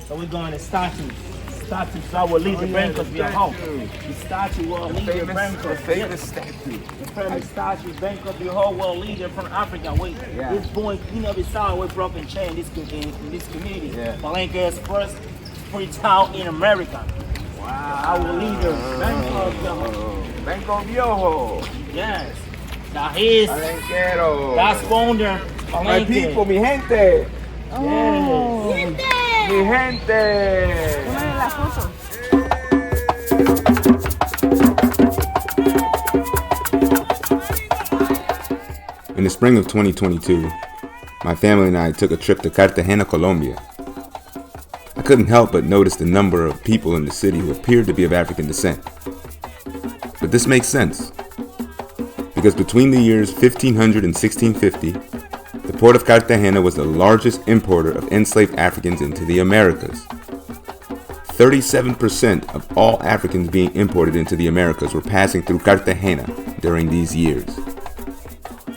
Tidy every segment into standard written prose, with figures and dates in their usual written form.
So we're going to statue. Statue, so I will lead the Benkos Bioho. The statue will lead the Benkos. The famous statue. The famous statue, Benkos Bioho, world leader from Africa. This boy, Guinea-Bissau, we broken chain in this community. Yeah. Palenque is first free town in America. Wow. Our leader, Benkos Bioho. Benkos Bioho. Yes. Now he's Palenquero. that's founder. My people, mi gente. Oh. Mi gente. Tómale la foto. In the spring of 2022, my family and I took a trip to Cartagena, Colombia. I couldn't help but notice the number of people in the city who appeared to be of African descent. But this makes sense, because between the years 1500 and 1650, the port of Cartagena was the largest importer of enslaved Africans into the Americas. 37% of all Africans being imported into the Americas were passing through Cartagena during these years.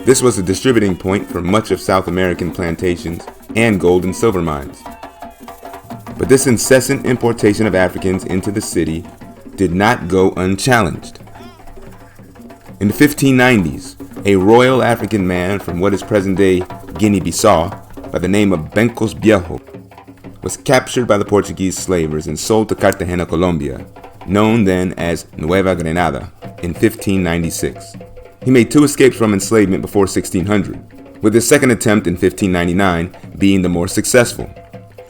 This was the distributing point for much of South American plantations and gold and silver mines. But this incessant importation of Africans into the city did not go unchallenged. In the 1590s, a royal African man from what is present-day Guinea-Bissau by the name of Benkos Bioho was captured by the Portuguese slavers and sold to Cartagena, Colombia, known then as Nueva Granada, in 1596. He made 2 escapes from enslavement before 1600, with his second attempt in 1599 being the more successful.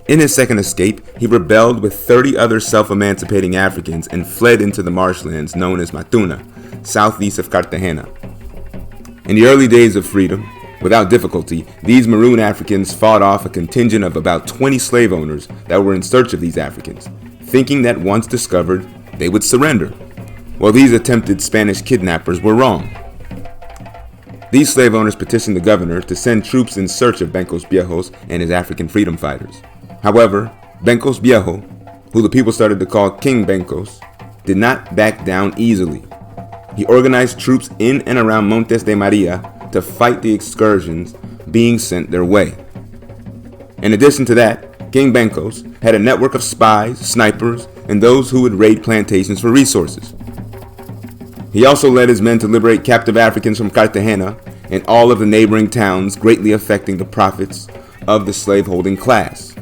In his second escape, he rebelled with 30 other self-emancipating Africans and fled into the marshlands known as Matuna, southeast of Cartagena. In the early days of freedom, without difficulty, these maroon Africans fought off a contingent of about 20 slave owners that were in search of these Africans, thinking that once discovered, they would surrender. Well, these attempted Spanish kidnappers were wrong. These slave owners petitioned the governor to send troops in search of Benkos Bioho and his African freedom fighters. However, Benkos Bioho, who the people started to call King Benkos, did not back down easily. He organized troops in and around Montes de Maria to fight the excursions being sent their way. In addition to that, King Benkos had a network of spies, snipers, and those who would raid plantations for resources. He also led his men to liberate captive Africans from Cartagena and all of the neighboring towns, greatly affecting the profits of the slaveholding class.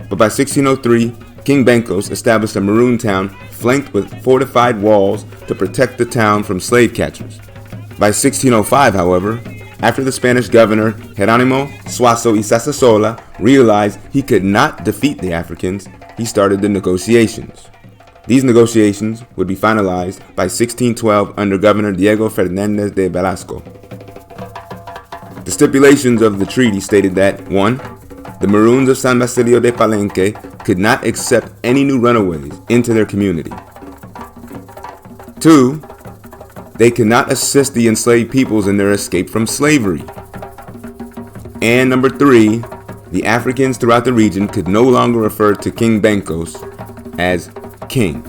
But by 1603, King Benkos established a maroon town flanked with fortified walls to protect the town from slave catchers. By 1605, however, after the Spanish governor Geronimo Suazo y Sasasola realized he could not defeat the Africans, he started the negotiations. These negotiations would be finalized by 1612 under Governor Diego Fernández de Velasco. The stipulations of the treaty stated that 1. The Maroons of San Basilio de Palenque could not accept any new runaways into their community. 2. They could not assist the enslaved peoples in their escape from slavery. And number 3, the Africans throughout the region could no longer refer to King Benkos as king.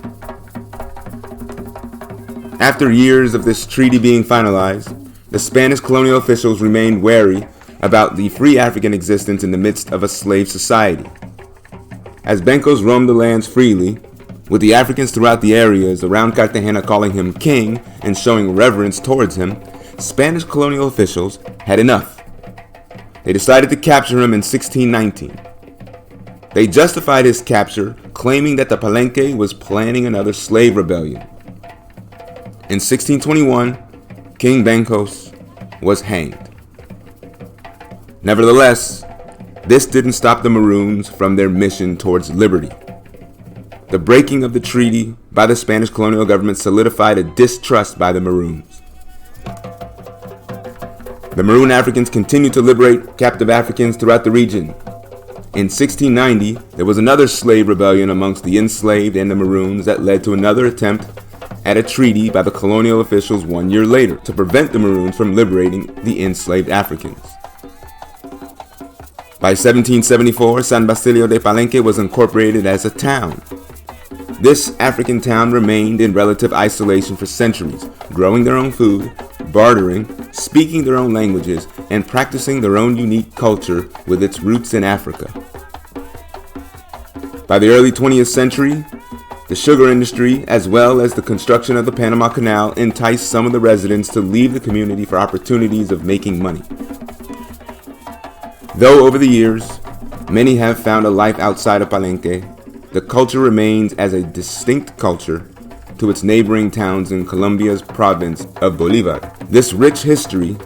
After years of this treaty being finalized, the Spanish colonial officials remained wary about the free African existence in the midst of a slave society. As Benkos roamed the lands freely, with the Africans throughout the areas around Cartagena calling him king and showing reverence towards him, Spanish colonial officials had enough. They decided to capture him in 1619. They justified his capture, claiming that the Palenque was planning another slave rebellion. In 1621, King Benkos was hanged. Nevertheless, this didn't stop the Maroons from their mission towards liberty. The breaking of the treaty by the Spanish colonial government solidified a distrust by the Maroons. The Maroon Africans continued to liberate captive Africans throughout the region. In 1690, there was another slave rebellion amongst the enslaved and the Maroons that led to another attempt at a treaty by the colonial officials 1 year later to prevent the Maroons from liberating the enslaved Africans. By 1774, San Basilio de Palenque was incorporated as a town. This African town remained in relative isolation for centuries, growing their own food, bartering, speaking their own languages, and practicing their own unique culture with its roots in Africa. By the early 20th century, the sugar industry, as well as the construction of the Panama Canal, enticed some of the residents to leave the community for opportunities of making money. Though over the years, many have found a life outside of Palenque, the culture remains as a distinct culture to its neighboring towns in Colombia's province of Bolívar. This rich history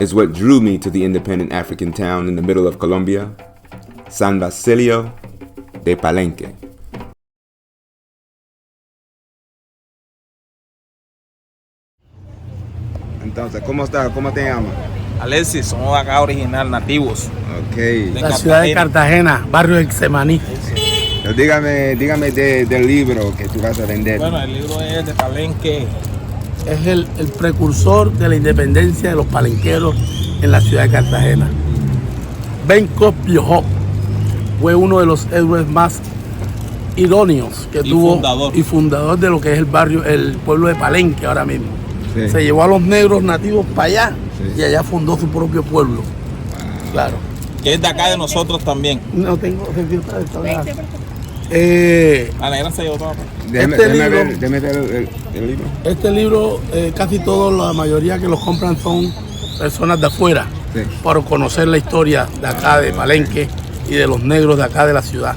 is what drew me to the independent African town in the middle of Colombia, San Basilio de Palenque. Entonces, ¿cómo está? ¿Cómo te llamas? Alexis, somos de acá original, nativos. Ok. De La ciudad de Cartagena, barrio Exemaní. Dígame del libro que tú vas a vender. Bueno, el libro es de Palenque. Es el precursor de la independencia de los palenqueros en la ciudad de Cartagena. Benkos Bioho fue uno de los héroes más idóneos que tuvo y fundador de lo que es el barrio, el pueblo de Palenque ahora mismo. Sí. Se llevó a los negros nativos para allá, sí, y allá fundó su propio pueblo. Wow. Claro. Que es de acá de nosotros también. No tengo sentido para la negra se llevó toda. Déjeme ver el libro. Este libro, casi todos, la mayoría que los compran son personas de afuera, sí, para conocer la historia de acá de Palenque y de los negros de acá de la ciudad.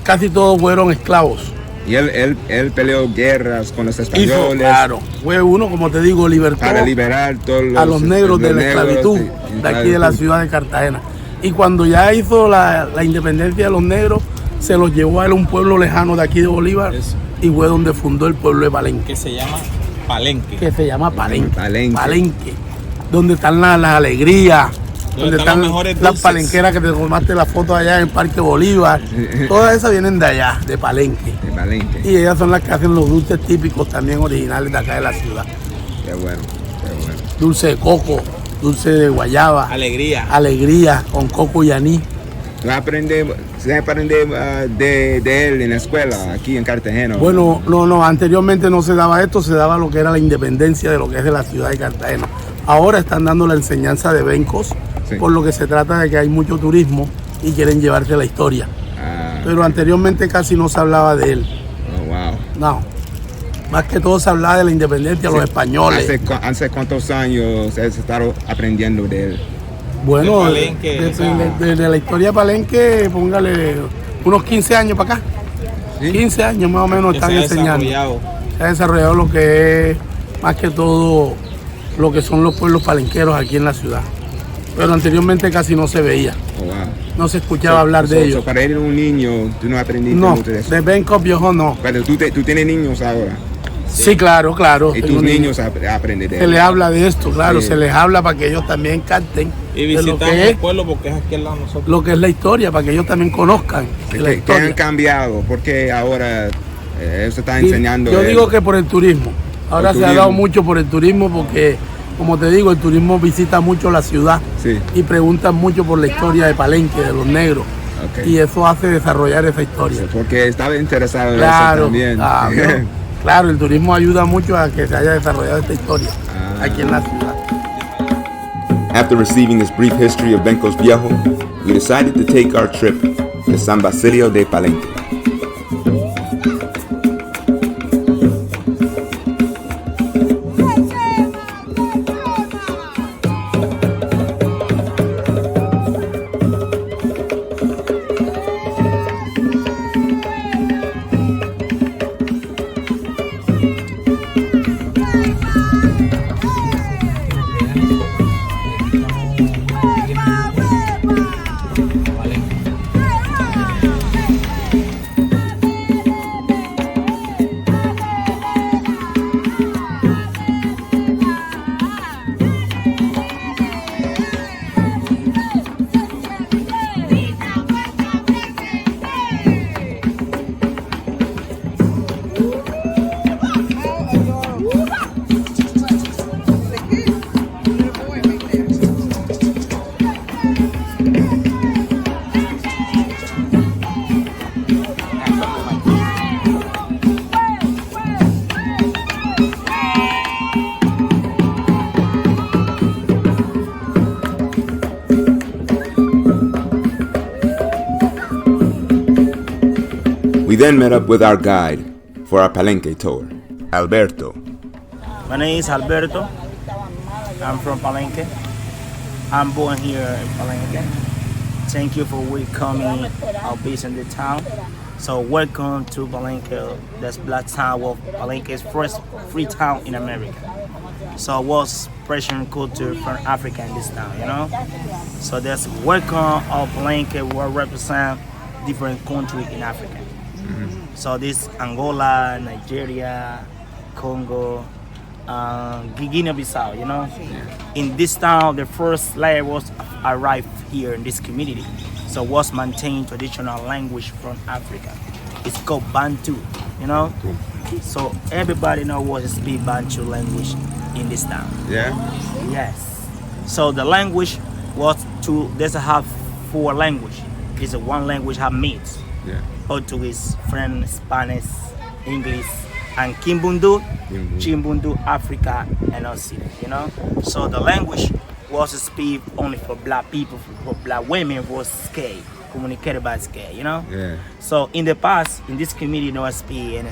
Casi todos fueron esclavos. Y él peleó guerras con los españoles. Claro, fue uno, como te digo, libertó para liberar a los negros de la esclavitud de aquí de la ciudad de Cartagena. Y cuando ya hizo la independencia de los negros, se los llevó a él a un pueblo lejano de aquí de Bolívar. Eso. Y fue donde fundó el pueblo de Palenque. Que se llama Palenque. Palenque. Donde están las alegrías. Donde están las palenqueras que te tomaste las fotos allá en el Parque Bolívar. Todas esas vienen de allá, de Palenque. Y ellas son las que hacen los dulces típicos también originales de acá de la ciudad. Qué bueno. Dulce de coco, dulce de guayaba. Alegría con coco y anís. Se aprende de él en la escuela, aquí en Cartagena. Bueno, no, anteriormente no se daba esto, se daba lo que era la independencia de lo que es de la ciudad de Cartagena. Ahora están dando la enseñanza de Benkos, sí, por lo que se trata de que hay mucho turismo y quieren llevarse la historia. Pero anteriormente casi no se hablaba de él. Oh, wow. No, más que todo se hablaba de la independencia de los españoles. ¿Hace cuántos años se estado aprendiendo de él? Bueno, de la historia de Palenque, póngale unos 15 años para acá. ¿Sí? 15 años más o menos están enseñando. Se ha desarrollado lo que es más que todo lo que son los pueblos palenqueros aquí en la ciudad. Pero anteriormente casi no se veía. Oh, wow. No se escuchaba hablar de ellos. Para él un niño, tú no aprendiste mucho de eso. De Benkos Bioho no. Pero tú tienes niños ahora. Sí, claro. Y tus niños aprenden de él. Se les habla de esto, claro, sí, se les habla para que ellos también canten. Y visitamos el pueblo porque es aquí al lado de nosotros. Lo que es la historia, para que ellos también conozcan la historia. ¿Qué han cambiado? Porque ahora se está enseñando. Yo digo que por el turismo. Ahora se ha dado mucho por el turismo porque, como te digo, el turismo visita mucho la ciudad, sí, y preguntan mucho por la historia de Palenque, de los negros. Okay. Y eso hace desarrollar esa historia. Sí, porque estaba interesado en eso también. Claro, el turismo ayuda mucho a que se haya desarrollado esta historia aquí en la ciudad. After receiving this brief history of Benkos Bioho, we decided to take our trip to San Basilio de Palenque. then met up with our guide for our Palenque tour, Alberto. My name is Alberto. I'm from Palenque. I'm born here in Palenque. Thank you for welcoming our base in the town. So welcome to Palenque, that's black town of Palenque's first free town in America. So I was Persian culture from Africa in this town, you know? So that's welcome of Palenque will represent different countries in Africa. So this Angola, Nigeria, Congo, Guinea-Bissau, you know? In this town, the first layer was arrived here in this community. So was maintained traditional language from Africa. It's called Bantu, you know? So everybody knows what is speak Bantu language in this town. Yeah? Yes. So the language was there's a have 4 language. It's a one language have mix. Yeah. Portuguese, French, Spanish, English, and Kimbundu, Chimbundu, Africa, and Occident, you know? So the language was speak only for black people, for black women was scared, communicated by scared, you know? Yeah. So in the past, in this community, no speak in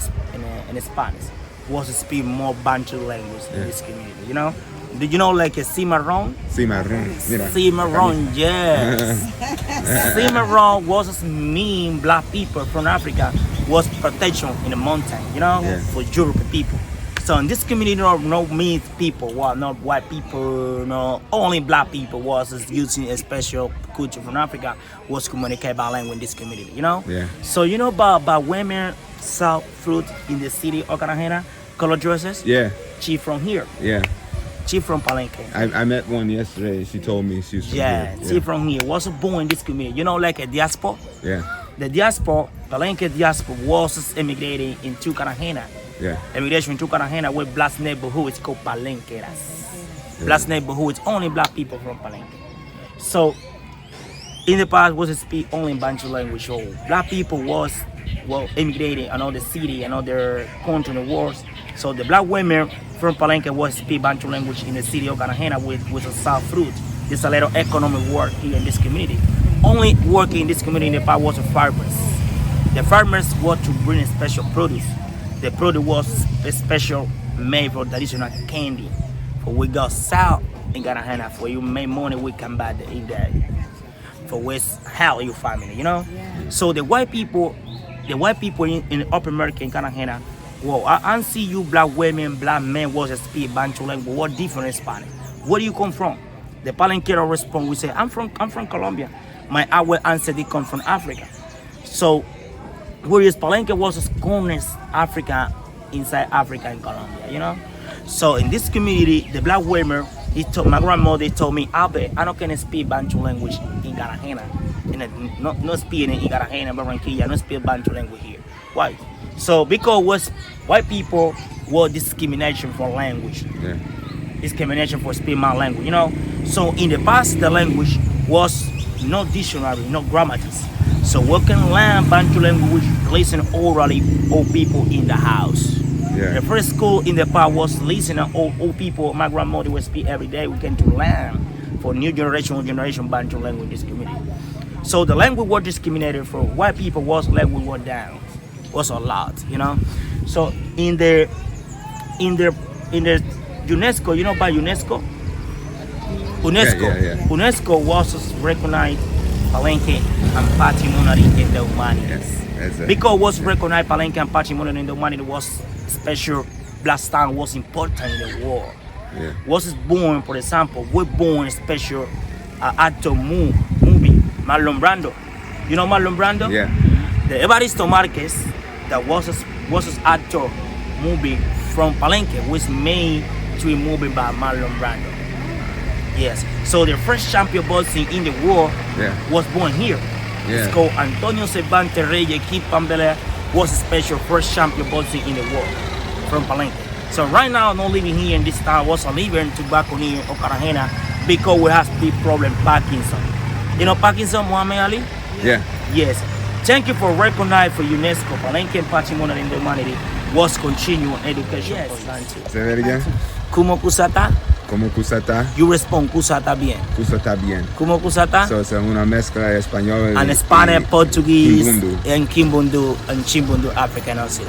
Spanish, was speak more Bantu language in this community, you know? Did you know like a cimarron? Cimarron. Mira. Cimarron, yes. Cimarron was mean black people from Africa was protection in the mountain, you know, for European people. So in this community, no mean people, well, not white people, no, only black people was using a special culture from Africa was communicate by language in this community, you know. Yeah. So you know about women sell fruit in the city of Cartagena, color dresses. Yeah. She from here. Yeah. She from Palenque. I met one yesterday. She told me she was from here. She from here. Was born in this community. You know, like a diaspora. Yeah. The diaspora, Palenque diaspora, was immigrating into Cartagena. Yeah. Immigration into Cartagena with black neighborhood. It's called Palenqueras. Black neighborhood. It's only black people from Palenque. So in the past was speak only Bantu language. So black people was immigrating another city, another country in the world. So the black women from Palenque was speak Bantu language in the city of Cartagena with a salt fruit. There's a little economic work here in this community. Only working in this community in the past was the farmers. The farmers were to bring a special produce. The produce was a special made for traditional candy. For we got salt in Cartagena. For you make money, we can buy the eat that. For West help your family, you know. Yeah. So the white people in Upper America in Cartagena. Whoa, I see you black women, black men was speak Bantu language. What different in Spanish? Where do you come from? The Palenquero respond, we say, I'm from Colombia. My our answer, they come from Africa. So whereas Palenque was a corners Africa inside Africa in Colombia, you know? So in this community, the black women, my grandmother told me, Albert, I don't can speak Bantu language in Cartagena. No speak in Cartagena, Barranquilla, no speak Bantu language here. Why? So because white people were discrimination for language, discrimination for speaking my language, you know. So in the past, the language was no dictionary, no grammars. So we can learn Bantu language, listen orally, old people in the house. Yeah. The first school in the past was listening old people. My grandmother would speak every day. We can to learn for new generation Bantu language in this community. So the language was discriminated for white people was language was down. Was a lot, you know. So in the UNESCO, you know about UNESCO? UNESCO was recognized Palenque and patrimony in the humanities. Yes, because was recognized Palenque and patrimony in the humanities was special. Black town was important in the world. Yeah. Was born, for example, we born special actor movie Marlon Brando. You know Marlon Brando? Yeah. The Evaristo Marquez, that was actor movie from Palenque, was made to a movie by Marlon Brando. Yes. So the first champion boxing in the world was born here. Yeah. It's called Antonio Cervantes Reyes Kid Pambele was a special first champion boxing in the world from Palenque. So right now I'm not living here in this town, was living in tobacco near Cartagena because we have big problem Parkinson. You know Parkinson, Muhammad Ali? Yeah. Yes. Thank you for recognizing for UNESCO Palenque and patrimony in the humanity was continuing education. Yes. Say that again. Kumo kusata Como Cusata? You respond Kusata bien. Cusata bien. Como Kusata? So es una mezcla de español And Spanish, Portuguese, Kimbundu. and Kimbundu and Chimbundu African also.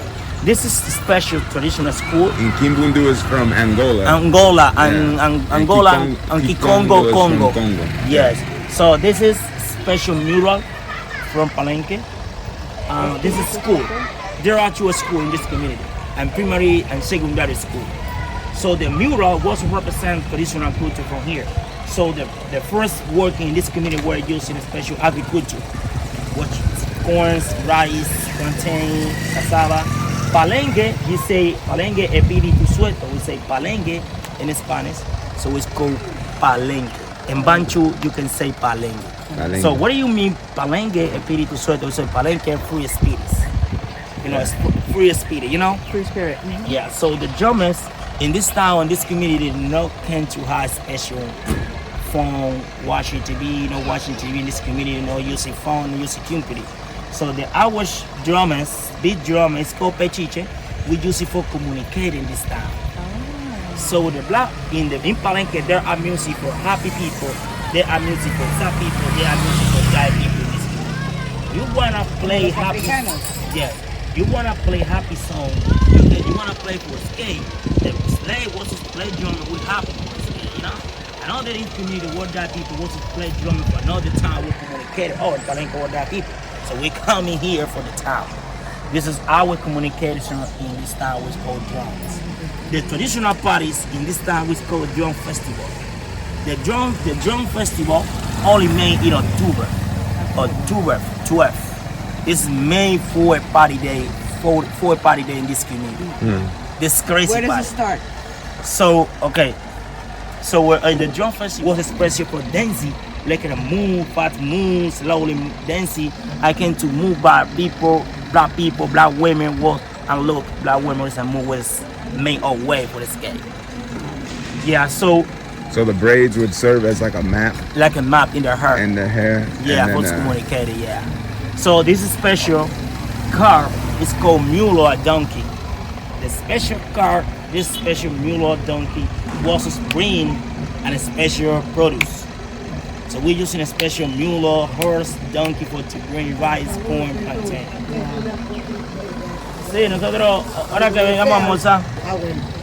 This is special traditional school. And Kimbundu is from Angola. Angola and Yeah. Angola And and Kikongo Kikongo, is from Congo. Congo. Yes. So this is special mural from Palenque. This is school. There are two schools in this community, and primary and secondary school. So the mural was represent traditional culture from here. So the first work in this community were using special agriculture, which is corn, rice, plantain, cassava. Palenque, we say Palenque espíritu suelto. We say Palenque in Spanish, so it's called Palenque. In Bantu, you can say Palenque. Palenque. So what do you mean Palenque espíritu suelto? We say Palenque free spirits. You know, it's free spirit. You know. Free spirit. Yeah. So the drummers in this town, in this community, no tend to have special phone, watching TV, watching TV in this community, using phone, using computer. So the Irish drummers, big drummers, called pechiche, we use it for communicating this town. So the black in Palenque, there are music for happy people, there are music for sad people, there are music for die people in this community. You wanna play happy, yes. You wanna play happy song, you wanna play for skate. The slave was to play drum with happy skate, Another in community what that people was to play drum for another time we communicate. Oh, in Palenque what that people. So we coming here for the town. This is our communication in this town, which is called drums. The traditional parties in this town is called drum festival. The drum festival only made in October 12th. It's made for a party day, for a party day in this community. This crazy Where does party. it start? So okay, so the drum festival was special for dancing, like a moon, fat moon, slowly dancing. I came to move by people, black women walk and look, black women and move was made a way for the skate. Yeah, so the braids would serve as like a map like a map in their hair. and the hair. Yeah, and for then, communicating, yeah. So this is special car is called mule or donkey. The special car, this special mule or donkey was bring and a special produce. So we're using a special mule or horse, donkey to bring rice, corn, plantain. Sí, nosotros, ahora que vengamos a almorzar.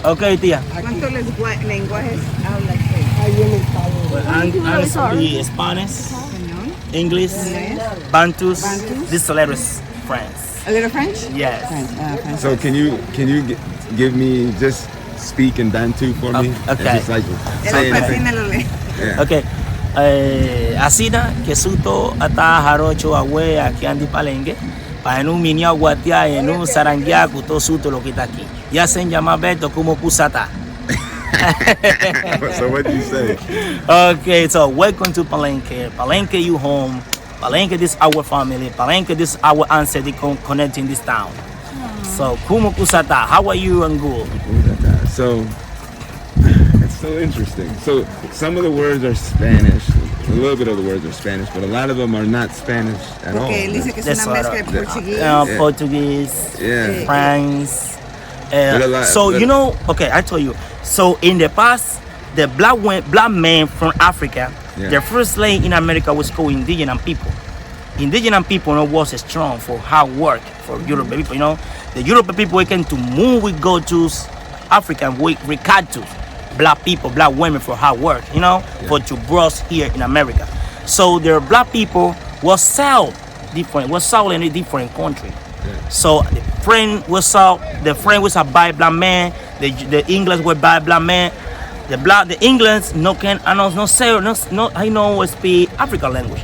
Ok, tía. ¿Cuántos lenguajes habla usted? I speak Spanish, English, Bantus, this letters, French. A little French? Yes. French. So can you give me just speak in Bantu for me? Okay. And just like say anything. Yeah. Okay. Asina que suto ata harocho awe aquí andi Palenque. Pa enu minia guatia enu sarangia kuto suto lo kita aquí. Ya se llama Beto como kusata. So what do you say? Okay, so welcome to Palenque. Palenque, you home. Palenque, this is our family. Palenque, this is our ancestry connecting this town. So, kumo kusata, how are you and good? So it's so interesting. So some of the words are Spanish. A little bit of the words are Spanish, but a lot of them are not Spanish at all. Porque él dice que es That's una what mezcla de portugués. Yeah. Portuguese, Yeah. French. But You know, okay, I told you. So in the past, the black men from Africa, Yeah. their first slave in America was called indigenous people. Indigenous people was strong for hard work for European people. The European people we came to move, we go to Africa and we recapture black people, black women for hard work, for to bros here in America. So the black people was sold in a different country. Yeah. So the friend was a by black man, the English were by black man, the English I know speak African language.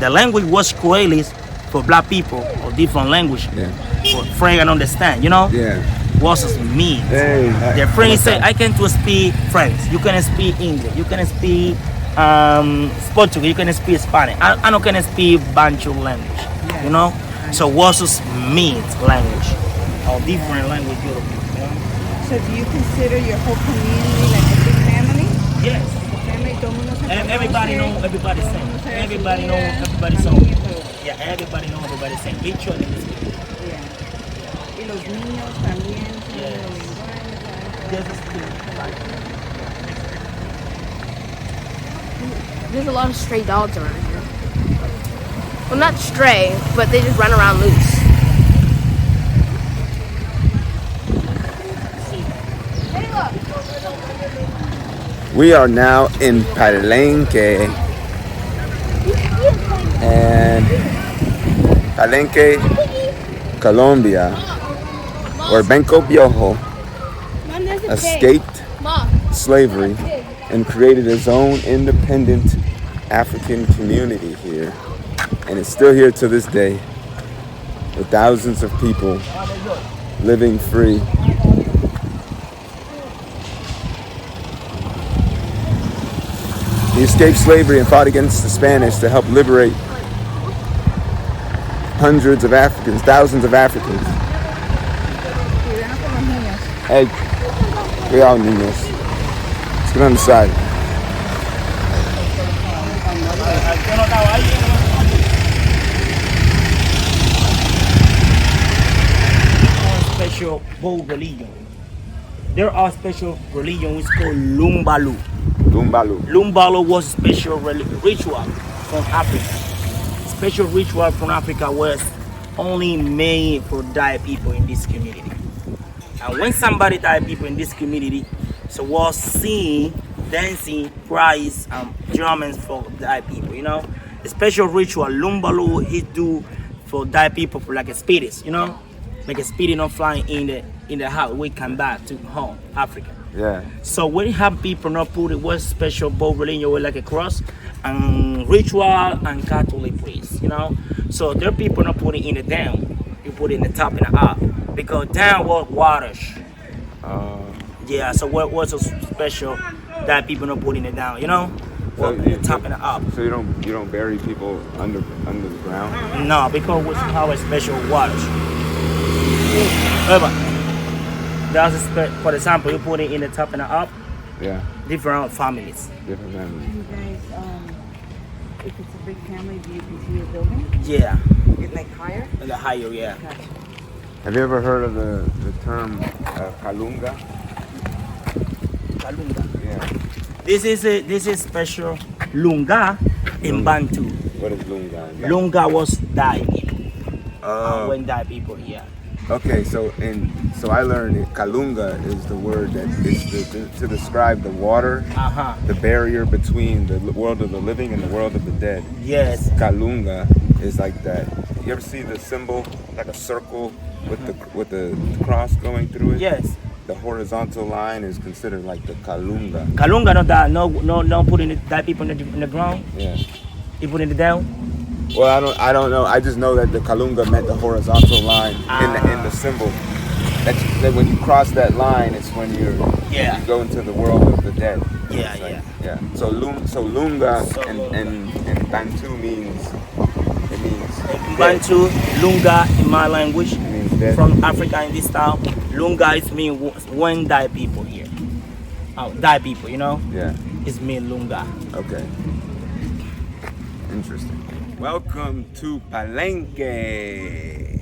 The language was created for black people of different language. Yeah. For friend and understand, Yeah. What does it mean? Hey. The friend say I can to speak French, you can speak English, you can speak Portuguese, you can speak Spanish. I don't can speak Bantu language, So what does mean language? Or different language European, So do you consider your whole community like a big family? Yes. Family, todo mundo se Everybody conoce, know everybody's todo same. mundo se Everybody know ayuda, everybody's familia, same. todo. Yeah, everybody know everybody's same. We try to this. Yeah. Y los niños también tienen Yes. los lenguajes. This is cool. There's a lot of stray dogs around here. Well, not stray, but they just run around loose. We are now in Palenque. And Palenque, Colombia, where Benkos Bioho escaped slavery and created his own independent African community here. And it's still here to this day, with thousands of people living free. He escaped slavery and fought against the Spanish to help liberate hundreds of Africans, thousands of Africans. Hey, we all niños. Let's get on the side. Special bold religion. There are special religion which is called Lumbalu. Lumbalu was a special ritual from Africa. Special ritual from Africa was only made for died people in this community. And when somebody died people in this community, so was singing, dancing, cries, drumming for died people, you know. A special ritual Lumbalu he do for died people for like a spirits, you know. Like a spirit not flying in the house, we come back to home, Africa. Yeah. So when you have people not put it was special both religion with like a cross and ritual and Catholic priest, you know. So there are people not putting in the down, you put it in the top and the up. Because down was waters. Yeah, so what was so special that people not putting it down, you know? So the top and the up. So you don't bury people under the ground? No, because we have a special waters. That's for example, you put it in the top and the up. Yeah. Different families. Different families. You guys, if it's a big family, do you continue building? Yeah. Get like higher? Like a higher, yeah. Gotcha. Have you ever heard of the term kalunga? Kalunga. Yeah. This is special lunga in Bantu. What is lunga? Lunga was die people. When die people here. Okay, so I learned that kalunga is the word that is to describe the water, the barrier between the world of the living and the world of the dead. Yes. Kalunga is like that. You ever see the symbol, like a circle with the cross going through it? Yes. The horizontal line is considered like the kalunga. Kalunga not that no putting the dead people in the ground. Yeah. You putting it down. Well, I don't know. I just know that the kalunga meant the horizontal line in the symbol. That when you cross that line, it's when you go into the world of the dead. Yeah, yeah. So lunga and Bantu means Bantu, lunga in my language, means dead. From Africa in this town. Lunga is mean when die people here. Die people, you know. Yeah. It's mean lunga. Okay. Interesting. Welcome to Palenque.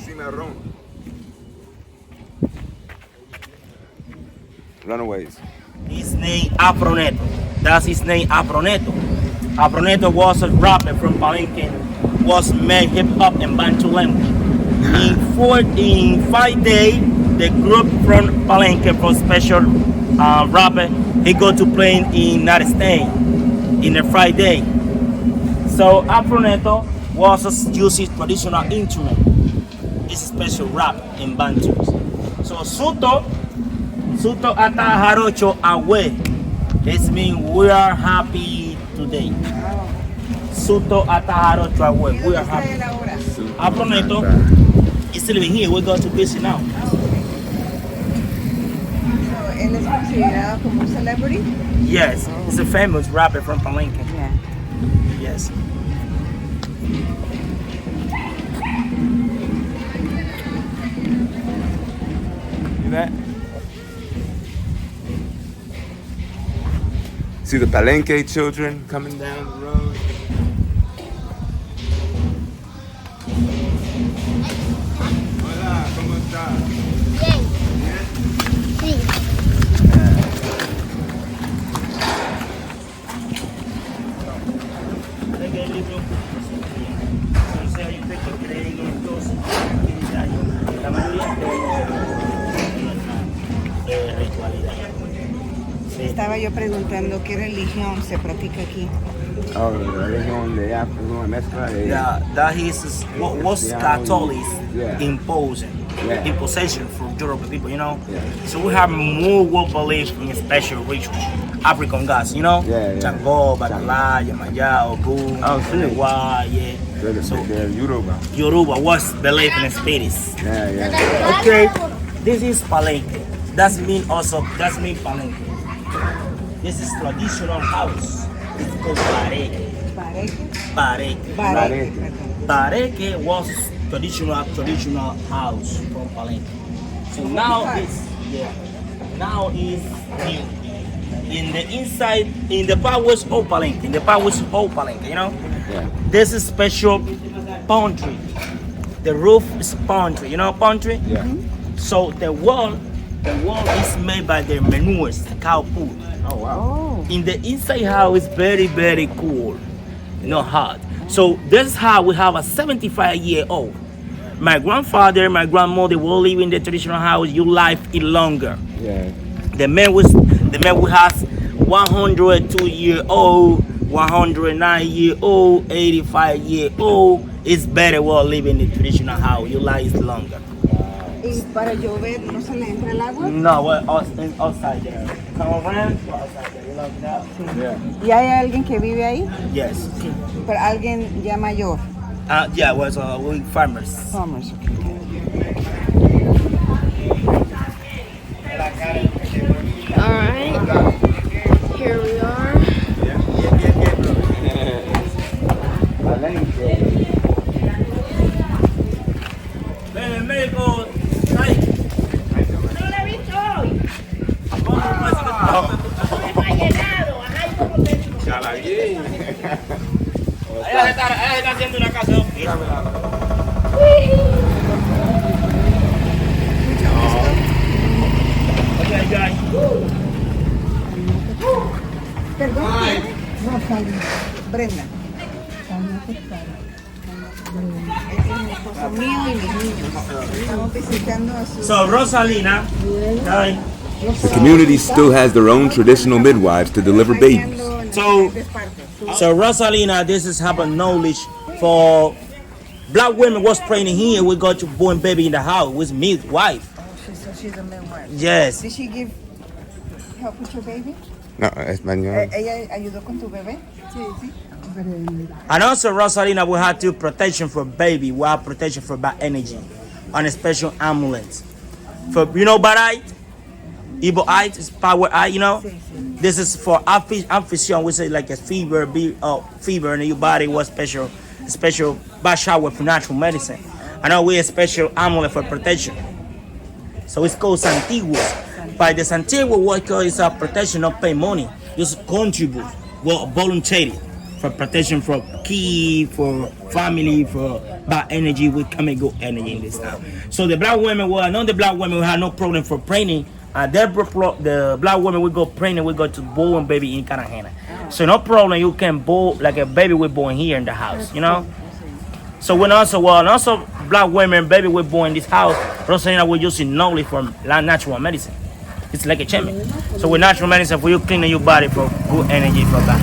Cimarron. Runaways. His name Aproneto. That's his name Aproneto. Aproneto was a rapper from Palenque. Was made hip hop and Bantu language. In 5 days, the group from Palenque for special rapper, he go to play in United States in the Friday. So Aproneto was using traditional instrument. It's a special rap in Bantu. So Suto ata harocho awe. This means we are happy today. Suto ata harocho awe. We are happy. Aproneto is living here. We're going to visit now. Él es considerado como un celebrity? Yes, he's a famous rapper from Palenque. Yeah. Yes. See that? See the Palenque children coming down the road? Hola, ¿cómo estás? La mayoría de ritualidad. Sí. Estaba yo preguntando qué religión se practica aquí. Oh, la religión de allá, una mezcla de... That is what was Catholics Yeah. imposing, Yeah. imposition from European people, you know. Yeah. So we have more will believe in special ritual, African gods, you know. Yeah, yeah. Chango, Batala, Yamaya, Ogun, Oh, sí. Ewa, yeah. So de Yoruba. Yoruba was believe in spirits. Yeah, yeah. Okay, this is Palenque. That's mean Palenque. This is traditional house. It's called Pareque. Pareque. Pareque. Pareque was traditional house from Palenque. So now is new. In the inside, in the part was old Palenque. In the part was old Palenque, you know? Yeah. This is special palm tree. The roof is palm tree, you know palm tree? Yeah. So the wall is made by the manures, cow poo. Oh, wow. In the inside house is very, very cool, not hot. So this is how we have a 75-year-old. My grandfather, my grandmother will live in the traditional house. You live it longer. Yeah. The man who has 102-year-old, 109-year-old, 85-year-old. It's better while living in the traditional house. You live it longer. ¿Y para llover no se le entra el agua? No, we're outside there. Come around, we're outside there. You like that? Yeah. ¿Y hay alguien que vive ahí? Yes. Pero alguien ya mayor. Yeah, we're farmers. Farmers. All right. Here we are. Ven, en México, ay. No lo he visto hoy. Allá se está haciendo una casa. Perdón. Rosalía. Brenda. Este es mi esposo mío y mis niños. Estamos visitando a su... So Rosalina, hi. The community still has their own traditional midwives to deliver babies. So Rosalina, this is having knowledge for black women was praying here. We got to born baby in the house with midwife. So she's a midwife. Yes. Did she help with your baby? No, español. ¿Ella ayudó con tu bebé? Sí, sí. And also Rosalina, we have to protection for baby. We have protection for bad energy on a special amulet. For bad eye, evil eye, is power eye. This is for amphision. We say like a fever in your body was special bath shower for natural medicine. I know we a special amulet for protection. So it's called Santiguo. By the Santiguo, what is a protection, not pay money. Just contribute, voluntary for protection for key, for family, for bad energy. We come and go energy in this town. So the black women, the black women, we have no problem for praying. The black women, we go praying, we go to born baby in Cartagena. So no problem, you can born like a baby we born here in the house, So when also black women, baby we born in this house, Rosalina, we're using knowledge from natural medicine. It's like a chemical. So with natural medicine, for you cleaning your body for good energy for that.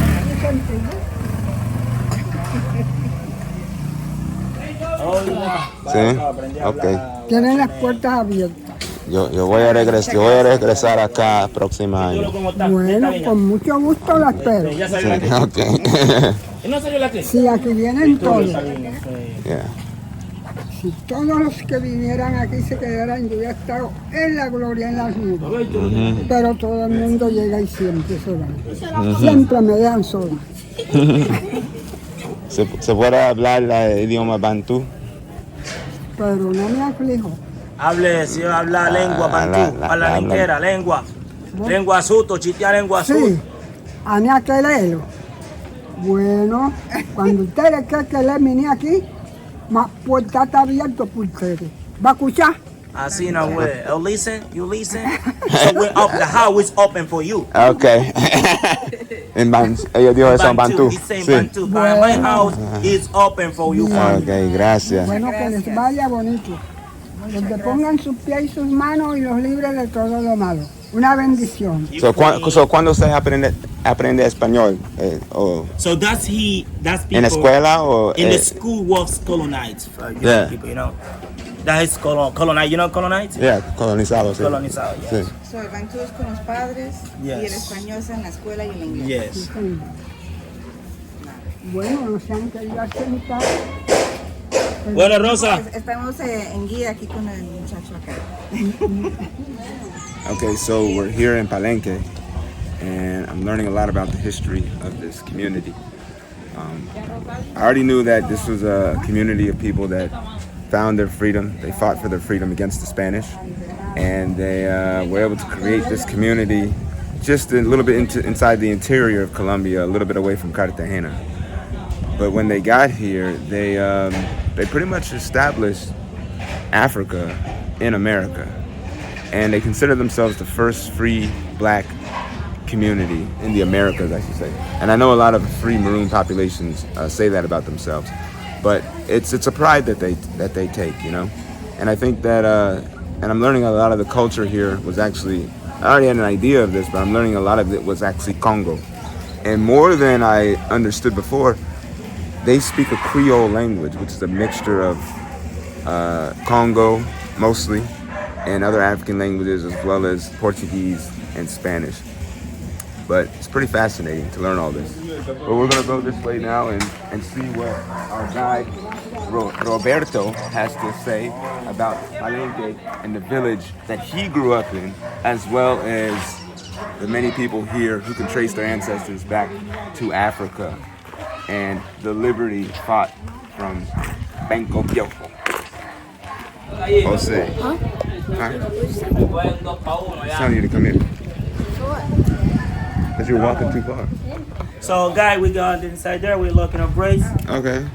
Sí, ok. Tienen las puertas abiertas. Yo voy a regresar acá el próximo año. Bueno, con mucho gusto la espero. Sí, ok. Sí, aquí vienen todos. Yeah. Si todos los que vinieran aquí se quedaran, yo hubiera estado en la gloria, en las nubes. Pero todo el mundo llega y siempre se va. Siempre me dejan sola. ¿Se puede hablar el idioma bantú? Pero no me aflijo. Si habla lengua bantú, habla linquera, lengua suto, chitea lengua suto. Sí, a mí a que leerlo. Bueno, cuando ustedes creen que le vine aquí, más puerta está abierta por ustedes. ¿Va a escuchar? I see now where. Oh, listen, you listen. So we're up. The house is open for you. Okay. Ellos dijo eso en Bantú. It's saying Bantu. My house is open for you. Okay, gracias. Bueno, que les vaya bonito. Que pongan sus pies y sus manos y los libres de todo lo malo. Una bendición. So, ¿cuándo usted aprende español? So that's people. ¿En la escuela o? In the school was colonized. Yeah. People, you know. That is colonized. You know colonized? Yeah, colonizado. Sí. Colonizado, yes. Sí. So, el Bantu es con los padres y el español es en la escuela y el inglés. Yes. Bueno, no se han querido sentar. Bueno, Rosa. Estamos en guía aquí con el muchacho acá. Okay, so we're here in Palenque, and I'm learning a lot about the history of this community. I already knew that this was a community of people that found their freedom. They fought for their freedom against the Spanish, and they were able to create this community just a little bit inside the interior of Colombia, a little bit away from Cartagena. But when they got here, they pretty much established Africa in America, and they consider themselves the first free black community in the Americas, I should say. And I know a lot of free maroon populations say that about themselves, but it's a pride that they take, you know. And I think that, and I'm learning a lot of the culture here was actually, I already had an idea of this, but I'm learning a lot of it was actually Congo, and more than I understood before. They speak a Creole language, which is a mixture of Congo, mostly, and other African languages, as well as Portuguese and Spanish. But it's pretty fascinating to learn all this. But we're gonna go this way now and see what our guide, Roberto, has to say about Palenque and the village that he grew up in, as well as the many people here who can trace their ancestors back to Africa and the liberty fought from Benkos Bioho. Jose. Huh? It's telling you to come in. Because you're walking too far. So, guy, we got inside there. We're looking at braids. Okay.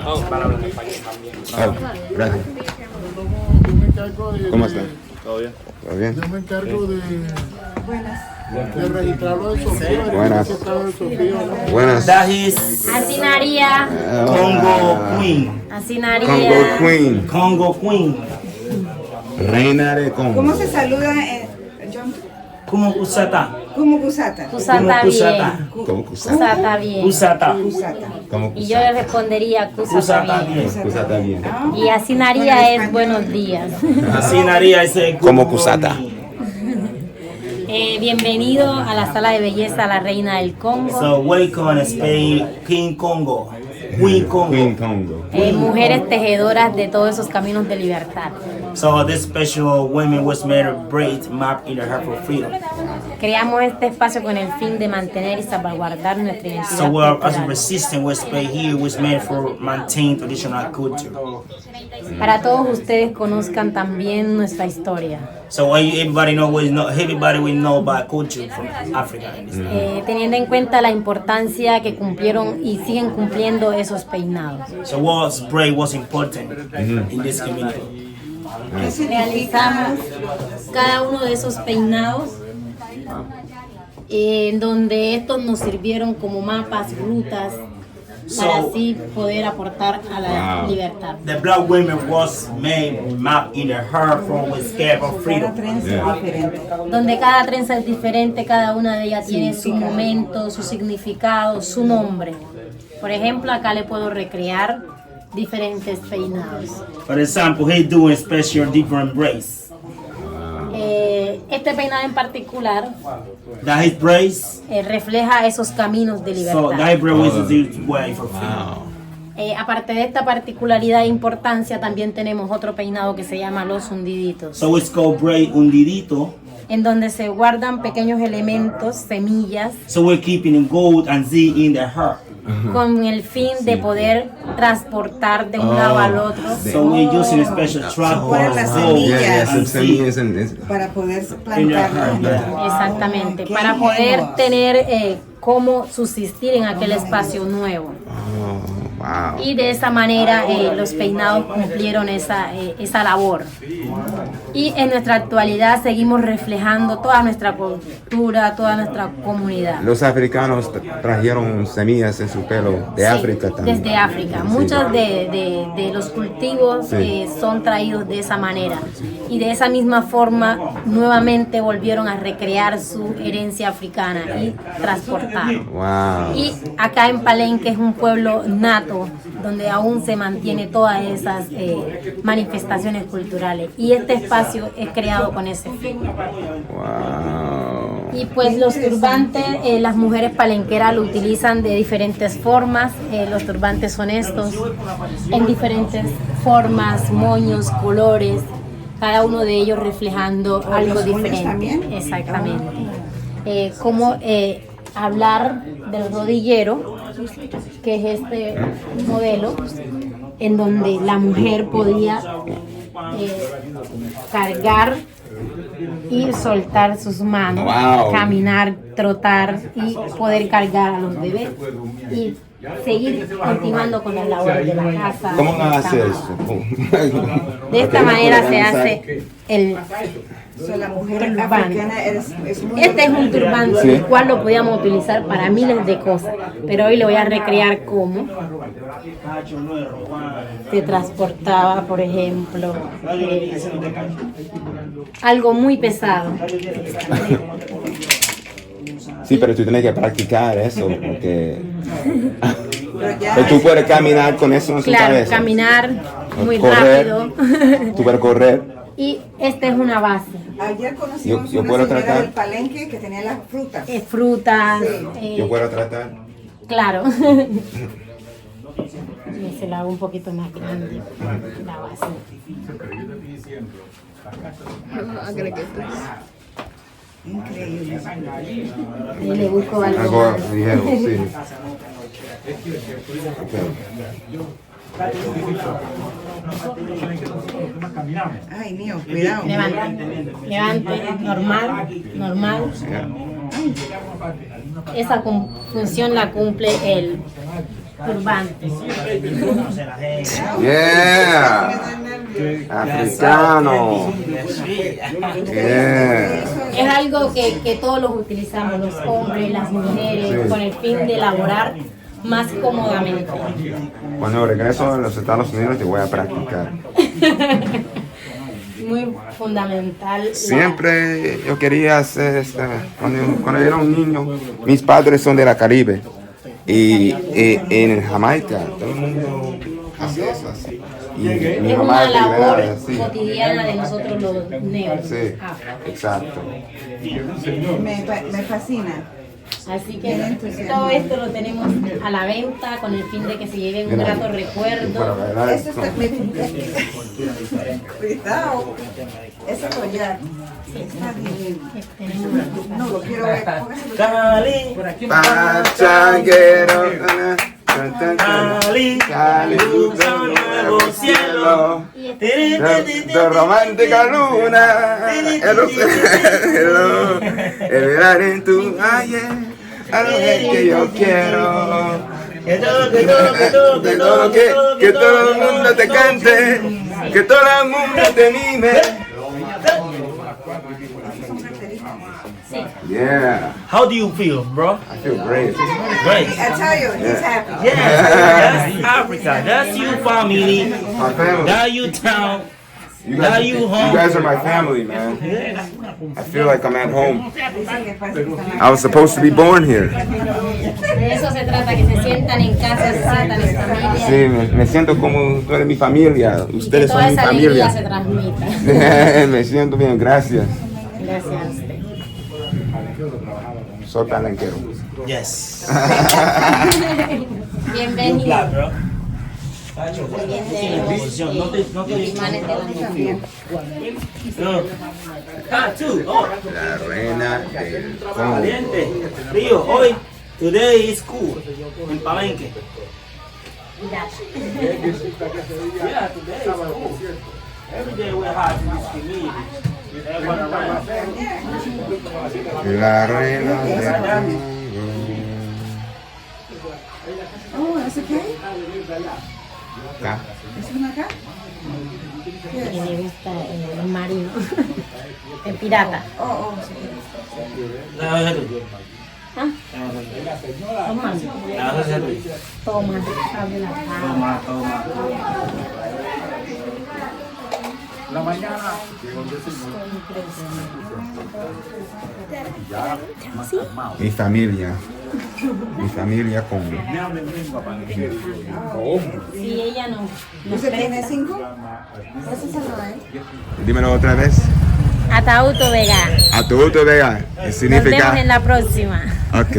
Oh, gracias. ¿Cómo está? ¿Todo bien? ¿Todo bien? Yo me encargo de registrarlo de Buenas. Buenas. That is Asinaria. Congo Queen. Asinaria. Congo Queen. Congo Queen. Reina de Congo. ¿Cómo se saluda, John? Como Kusata. Como Kusata. Kusata bien. ¿Cómo Kusata bien. Kusata. Y yo le respondería Kusata bien. Kusata bien. Y Asinaria es buenos días. Asinaria es el Como Kusata. Bienvenido a la sala de belleza La Reina del Congo. So welcome in Spain, King Congo, Queen Congo. Queen Congo. Mujeres tejedoras de todos esos caminos de libertad. So this special women was made a braid map in the heart for freedom. Creamos este espacio con el fin de mantener y salvaguardar nuestra identidad So we're as a cultural. resistance was made here was made for maintain traditional culture. Para todos ustedes conozcan también nuestra historia. So everybody will know about culture from Africa. Teniendo en cuenta la importancia que cumplieron y siguen cumpliendo esos peinados. So what braid was important in this community. Realizamos cada uno de esos peinados en donde estos nos sirvieron como mapas, rutas, para así poder aportar a la libertad. The black women was made map in the heart from the scape of freedom. Donde cada trenza es diferente, cada una de ellas tiene su momento, su significado, su nombre. Por ejemplo, acá le puedo recrear diferentes peinados. For example, he doing special different braids. Este peinado en particular That his braids. refleja esos caminos de So libertad. that braid was the way for freedom. Aparte de esta particularidad e importancia, también tenemos otro peinado que se llama los hundiditos, So it's called braid hundidito. en donde se guardan pequeños elementos, semillas, So we're keeping gold and Z in the heart. con el fin de poder transportar de un lado al otro. So we're using a special trap Para las semillas. Para poder plantar. Exactamente, para poder tener cómo subsistir en aquel espacio nuevo. Wow. Y de esa manera los peinados cumplieron esa labor. Y en nuestra actualidad seguimos reflejando toda nuestra cultura, toda nuestra comunidad. Los africanos trajeron semillas en su pelo de África también. Desde África. Sí. Muchos de los cultivos son traídos de esa manera. Y de esa misma forma nuevamente volvieron a recrear su herencia africana y transportar. Wow. Y acá en Palenque es un pueblo nato, donde aún se mantiene todas esas manifestaciones culturales. Y este espacio es creado con ese fin. Wow. Y pues los turbantes, las mujeres palenqueras lo utilizan de diferentes formas. Los turbantes son estos, en diferentes formas, moños, colores, cada uno de ellos reflejando algo diferente. Exactamente. Como hablar del rodillero, que es este modelo, en donde la mujer podía cargar y soltar sus manos, caminar, trotar y poder cargar a los bebés y seguir continuando con las labores de la casa. ¿Cómo hace eso? De esta manera se hace el La mujer turbante. africana es muy... Este es un turbante, el cual lo podíamos utilizar para miles de cosas, pero hoy le voy a recrear cómo se transportaba, por ejemplo, algo muy pesado. Sí, pero tú tienes que practicar eso, porque ya pero tú puedes caminar con eso en su Claro, cabeza. caminar muy Correr. rápido. Tú puedes correr. Y esta es una base. Ayer conocimos Yo una puedo señora tratar. del Palenque que tenía las frutas. Frutas. Yo puedo tratar. Claro. Y se la hago un poquito más grande. La base. Increíble. Y le busco algo Algo más. ligero, sí. Ay, mío, cuidado. Levante, normal, normal. Esa función la cumple el turbante. Yeah. Africano. Yeah. Es algo que todos los utilizamos, los hombres, las mujeres, con el fin de elaborar más cómodamente. Cuando regreso a los Estados Unidos te voy a practicar. Muy fundamental. Siempre yo quería hacer esta. Cuando era un niño, mis padres son de la Caribe. Y en Jamaica, todo el mundo hace eso así. Y mi Es mamá una labor así. cotidiana de nosotros los negros. Sí, exacto. Me fascina. Así que todo esto lo tenemos a la venta con el fin de que se lleven un grato recuerdo. Eso está... Cuidado. Ese collar. Está divino. No lo quiero ver. Pachanguero, Cali, un nuevo cielo, de romántica luna, el verano en tu ayer, a lo que yo quiero, que todo el mundo te cante, que todo el mundo te mime. Yeah. How do you feel, bro? I feel great. Great. I tell you, he's happy. Yes, that's Africa. That's you family. My family. That's you town. You Now guys, you you home. guys are my family, man. I feel like I'm at home. Dicen que parece que están I was supposed to be born here. De eso se trata, que se sientan en casa, se sientan en familia. Sí, me siento como tú eres mi familia. Que Ustedes toda son mi esa alegría se familia. transmita. Me siento bien, gracias. Gracias a usted. Soy palenquero. Yes. Bienvenido. Black, bro. También tenemos imanes de la mujer. Two. Oh, La reina del Congo. caliente. Río, hoy, today is cool in Palenque. Yeah, today is cool. Every day we're hot in this community. Everyone around. La reina del Congo. Oh, that's okay. Acá. ¿Es una acá? Y le gusta el marino, el pirata. Oh, sí. ¿Ah? Toma, abre la cara. La mañana. Mi familia come. Si ella no. ¿Usted tiene 5? Ese es el Dímelo otra vez. Atauto vega. Atuto vega. Nos vemos Significa. en la próxima. Ok.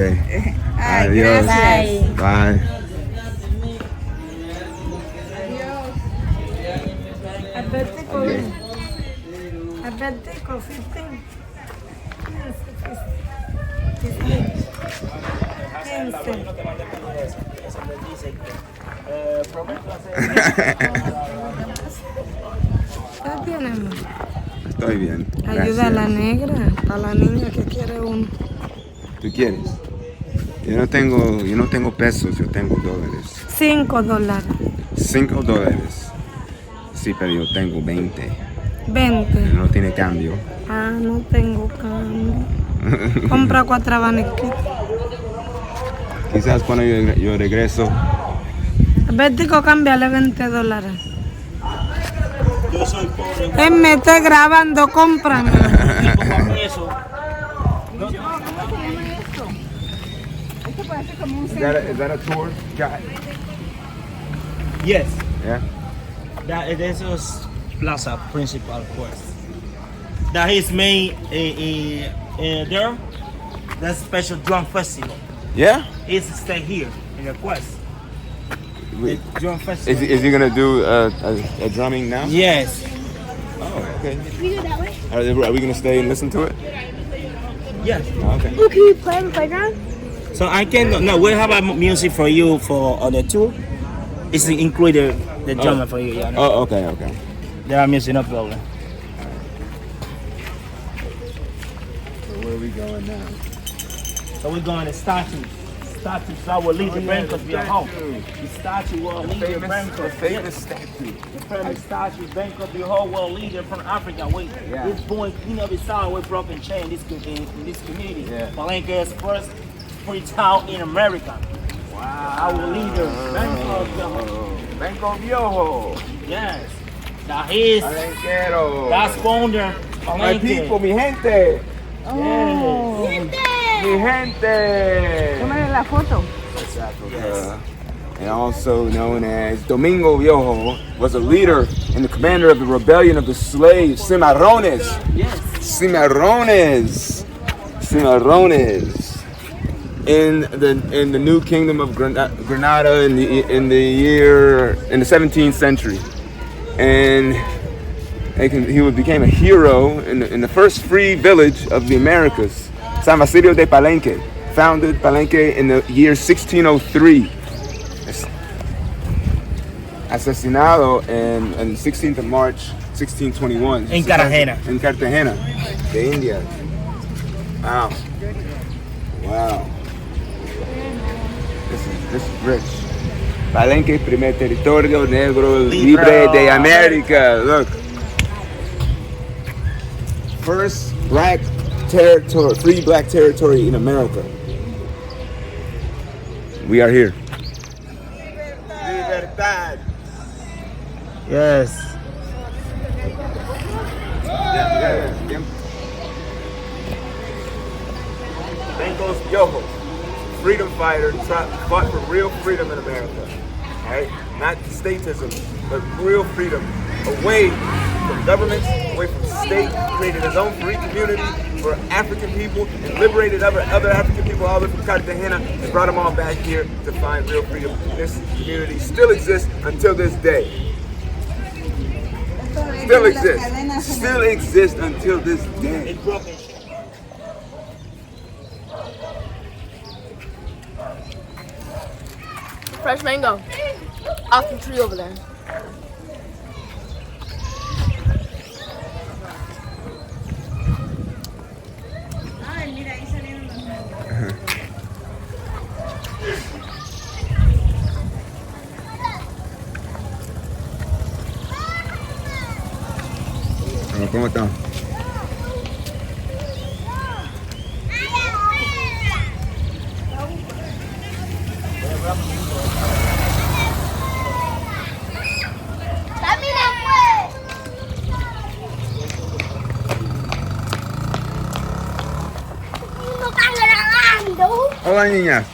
Ay, Adiós. Bye. Bye. Albertico, 15. Estoy bien. Ayuda a la Gracias. negra, a la niña que quiere uno. ¿Tú quieres? Yo no tengo pesos, yo tengo dólares. $5. $5. Sí, pero yo tengo 20. 20. No tiene cambio. Ah, no tengo cambio. Compra 4 abaniquitos. Quizás cuando yo regreso. Albertico, cámbiale $20. Yo soy pobre. Él me está grabando, cómprame. Eso. Is that a tour guide? Yes. Yeah. That is plaza principal course. That is made there. That special drum festival. Yeah? Is stay here in the quest. Wait, The drum festival. is he gonna do a drumming now? Yes. Oh, okay. Are we gonna stay and listen to it? Yes. Okay. Oh, can you play on the playground? So I can no. We have a music for you for on the tour. It's included the drummer for you. Yeah. Oh, okay. There are music, no problem. So where are we going now? So we're going to statue. Statue. So I will lead the Benkos Bioho. The statue will lead the Benkos. famous statue. The famous statue, Benkos Bioho, will lead from Africa. Yeah. This boy, we started with broken chain in this community. Yeah. Palenque is first free town in America. Wow. Our leader, Benkos Bioho. Benkos Bioho. Yes. That is. Palenquero. That's founder. My people, mi gente. Oh. Mi gente. Tómale la foto. Africa, and also known as Domingo Bioho, was a leader and the commander of the rebellion of the slaves, Cimarrones. Yes. Cimarrones. In the new kingdom of Granada in the 17th century, and he became a hero in the first free village of the Americas, San Basilio de Palenque. Founded Palenque in the year 1603. Asesinado on 16th of March 1621. In Cartagena. In Cartagena, de India. Wow. This is rich. Palenque, primer territorio negro libre de América. Look. First black territory, free black territory in America. We are here. Libertad. Yes. Benkos Bioho, freedom fighter, fought for real freedom in America. Right? Not statism, but real freedom. Away from governments, away from state, created his own free community for African people and liberated other African people all the way from Cartagena and brought them all back here to find real freedom. This community still exists until this day. Still exists until this day. Fresh mango. Off the tree over there. ¿Cómo están? Hola niñas.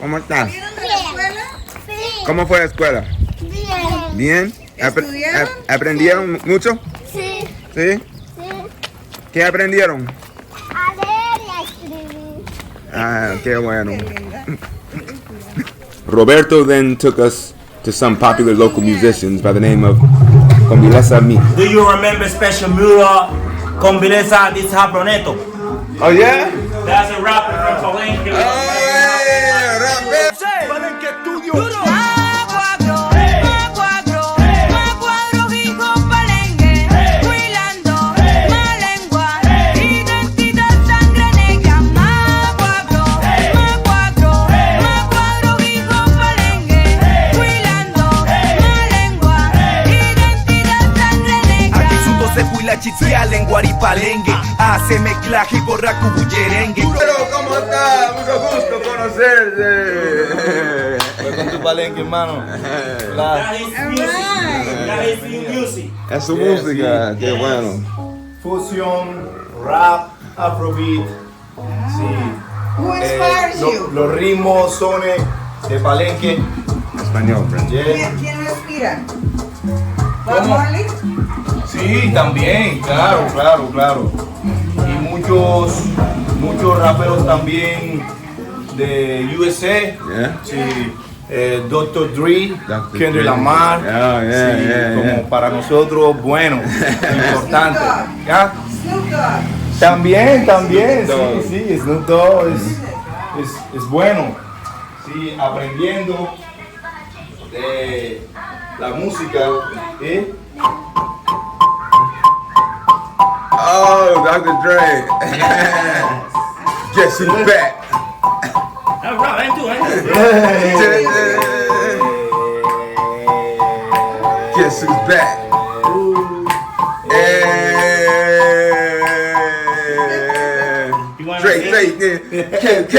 ¿Cómo están? ¿Cómo fue la escuela? Bien. ¿Estudiaron? ¿Aprendieron mucho? Sí. ¿Sí? Sí. ¿Qué aprendieron? A leer y a escribir. Ah, qué bueno. Roberto then took us to some popular local musicians by the name of Combilesa Mi. Do you remember special mural Combilesa this Japroneto? Oh yeah? That's a rapper from Palenque. Palenque Studio. Chichial en Guaripalengue, hace mezclaje y borraco bullerengue. Pero ¿cómo está? Mucho gusto conocerte. Con tu Palenque, hermano. Es su música, qué bueno. Fusión, rap, afrobeat. Sí. Who inspires you? Los ritmos son de Palenque. Español, friend. ¿Quién lo inspira? Bob ¿Cómo? Marley? Sí, también, claro. Y muchos raperos también de USA. Yeah. Sí, Dr. Dre, Dr. Kendrick Dre. Lamar. Yeah, Como para nosotros, bueno, importante. Snoop Dogg. ¿Ya? Snoop Dogg. También, Dogg. sí, Snoop Dogg es bueno. Sí, aprendiendo de la música. Oh, Dr. Dre. Guess who's back? That's right, I do. Guess who's back? Dre, KK.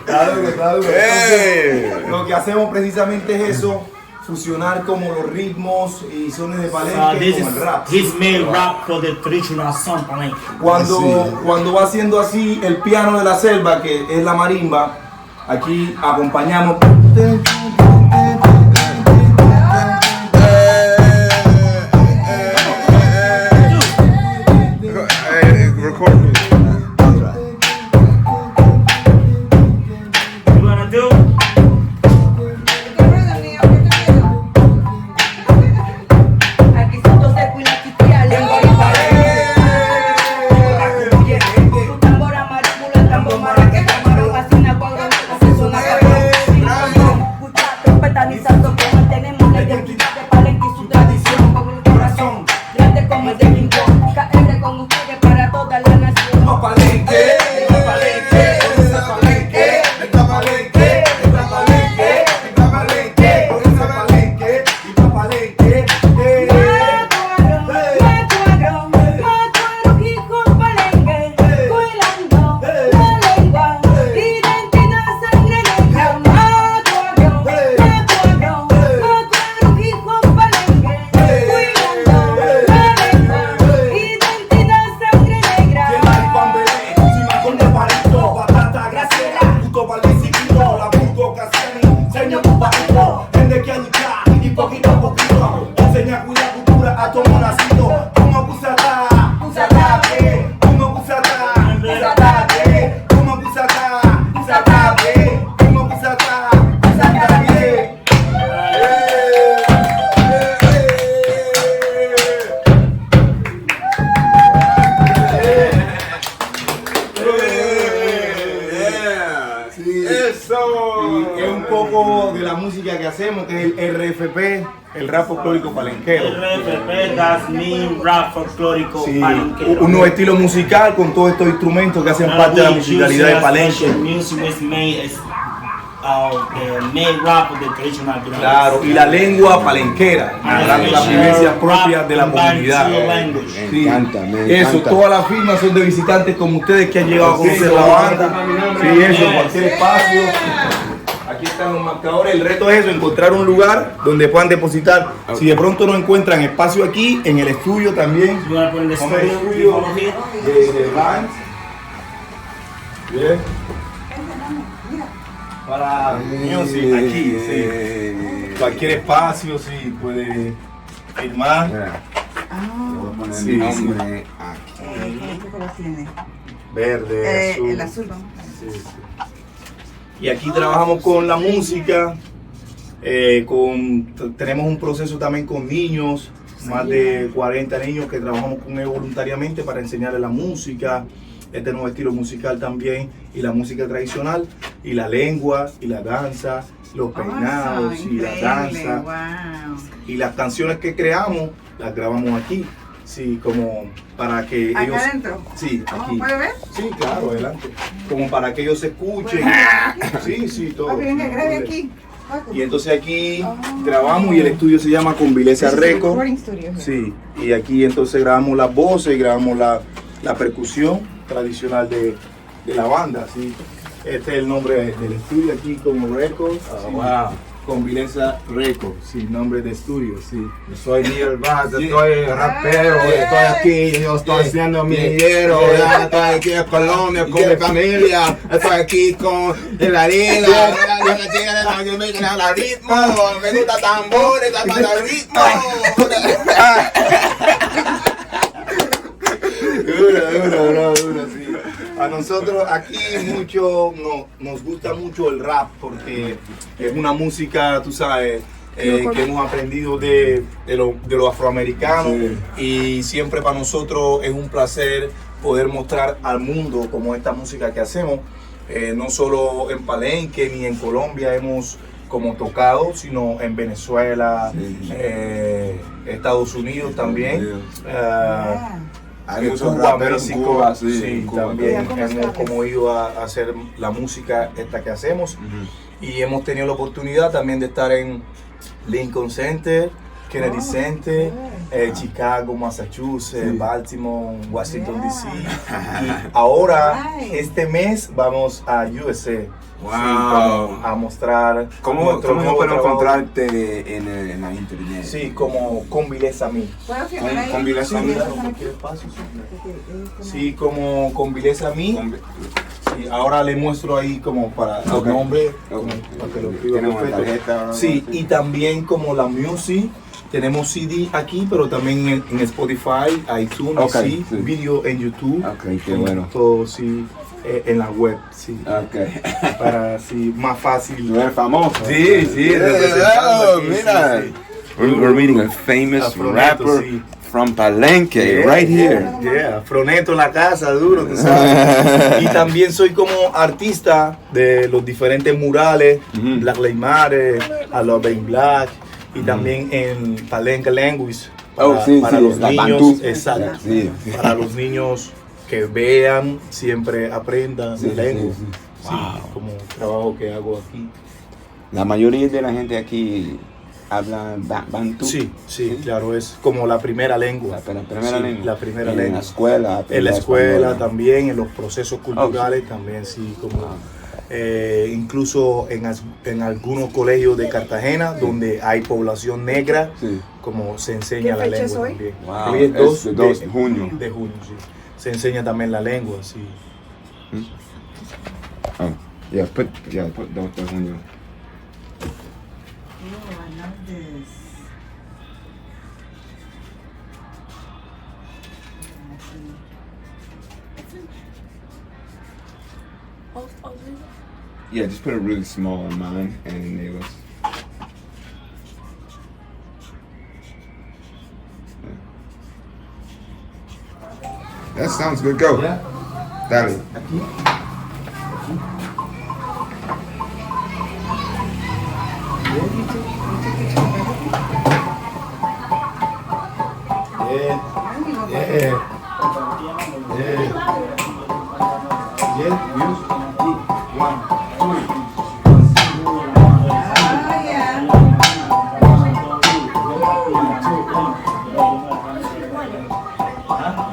Claro. Hey. Lo que hacemos precisamente es eso, fusionar como los ritmos y sones de This Palenque is con el rap. his main rap for the traditional song Palenque. Cuando va haciendo así el piano de la selva, que es la marimba, aquí acompañamos. Record me. You wanna do? Aquí son dos de cuila chichiales. Tu tambor amarillo, el tambor maraqueta, marón, vacina, cuadro, asesona, cabrón. Escucha, trompetanizando, que mantenemos la identidad de Palenque y su tradición con el corazón. Grande como el de King Benkos, KR con ustedes para toda la nación. Palenque, Palenque, Palenque, está Palenque, está Palenque, está Palenque, está Palenque, está Palenque. Poquito a poquito, enseña a cuidar cultura a todo nacito. Como Pusata, Pusatabe, como Pusata, Pusatabe, como Pusata, Pusatabe, como Pusata, Pusatabe. Eso. Es un poco de la música que hacemos, que es el RFP, el rap folclórico palenquero. RFP, that's mean rap folclórico Sí, palenquero. un nuevo estilo musical con todos estos instrumentos que hacen parte de la musicalidad de Palenque. Music was made as main rap of the traditional drum. Claro, y la lengua palenquera, narrando las vivencias propias de la comunidad. Sí. Me Eso, encanta. todas las firmas son de visitantes como ustedes que han llegado a conocer la banda. Sí, eso, cualquier espacio. Aquí están los marcadores. El reto es eso, encontrar un lugar donde puedan depositar. Si de pronto no encuentran espacio aquí, en el estudio también. You want to put in the Con el studio? estudio Follow here? de bands. Bien. Para music aquí, sí. Cualquier espacio, sí, puede firmar. Sí, sí. ¿Qué color tiene? Verde, azul. El azul, ¿no? Sí, sí. Y aquí trabajamos con la música, tenemos un proceso también con niños, más de 40 niños que trabajamos con ellos voluntariamente para enseñarles la música, este nuevo estilo musical también, y la música tradicional, y la lengua, y la danza, los peinados, y la danza, y las canciones que creamos, las grabamos aquí. Sí, como para que ¿Acá ellos... adentro? Sí, aquí. ¿Puede ver? Sí, claro, adelante. Como para que ellos se escuchen. Sí, sí, todo. Ok, venga, grabe aquí. Y entonces aquí grabamos y el estudio se llama Convileza Record. Recording studio. Sí, y aquí entonces grabamos las voces, grabamos la percusión tradicional de la banda. Sí. Este es el nombre del estudio aquí como Record. Wow. Convileza Record, sí, nombre de estudio, sí. Yo soy Neil Bass, Sí. estoy rapero, estoy aquí, yo estoy haciendo mi dinero, ya estoy aquí en Colombia con mi familia, estoy aquí con el harina, yo me gusta el ritmo, me gusta tambores, el ritmo. Duro, sí. A nosotros aquí nos gusta mucho el rap porque es una música, tú sabes, que hemos aprendido de los afroamericanos, y siempre para nosotros es un placer poder mostrar al mundo como esta música que hacemos, no solo en Palenque ni en Colombia hemos como tocado, sino en Venezuela, Estados Unidos también. Hay muchos Cuba, raperos en México, Cuba, sí, sí, en Cuba también también. hemos como ido a hacer la música esta que hacemos, y hemos tenido la oportunidad también de estar en Lincoln Center, Kennedy Center, Chicago, Massachusetts, Baltimore, Washington DC, y ahora este mes vamos a USA. Wow. Sí, a mostrar ¿Cómo nuestro nuevo puedo trabajo. encontrarte en la internet? Sí, como Convileza Mí. ¿Puedo firmar ahí? Convileza Mí. Sí, como Convileza Mí. Sí, ahora le muestro ahí como para los nombres, como para que lo escriba Tenemos una perfecto. tarjeta, ¿no? Sí, y también como la music. Tenemos CD aquí, pero también en Spotify, iTunes, Okay, sí. video en YouTube. Ok, qué como bueno. todo, sí, en la web, sí. Okay. Para así más fácil. Tú eres famoso. Sí, sí, representando aquí, mira. sí, sí. We're meeting a famous Afroneto, rapper sí. from Palenque, Yeah, right here. Yeah, Froneto en la casa, duro, tú sabes. Y también soy como artista de los diferentes murales, Black Lives Matter, I Love Being Black, y también en Palenque Language, para los la niños, Bantú. exacto, Sí. para los niños que vean, siempre aprendan Sí, lengua. sí, Sí, como trabajo que hago aquí. La mayoría de la gente aquí habla bantú. Sí, sí, claro, es como la primera lengua. La primera Sí, lengua. la primera En lengua. la escuela. En la escuela española. también, en los procesos culturales también, sí, como incluso en algunos colegios de Cartagena donde hay población negra, Sí. como se enseña ¿Qué la fecha es lengua hoy? también. Wow, Hoy es es 2 de 2 de junio. De junio, sí. Se enseña también la lengua, sí. Oh, yeah, put 2 de junio. Yeah, just put it really small on mine and it was. That sounds good. Go. Yeah. Dale.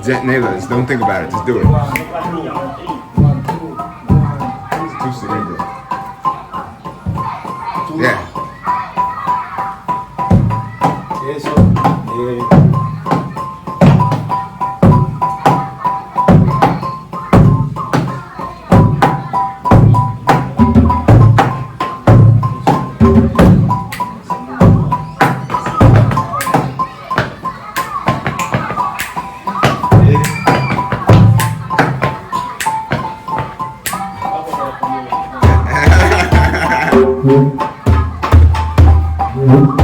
Neighbors, don't think about it. Just do it. It's too cerebral. Yeah.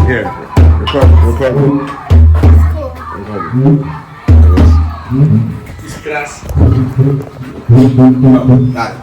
Here, recover. Dale.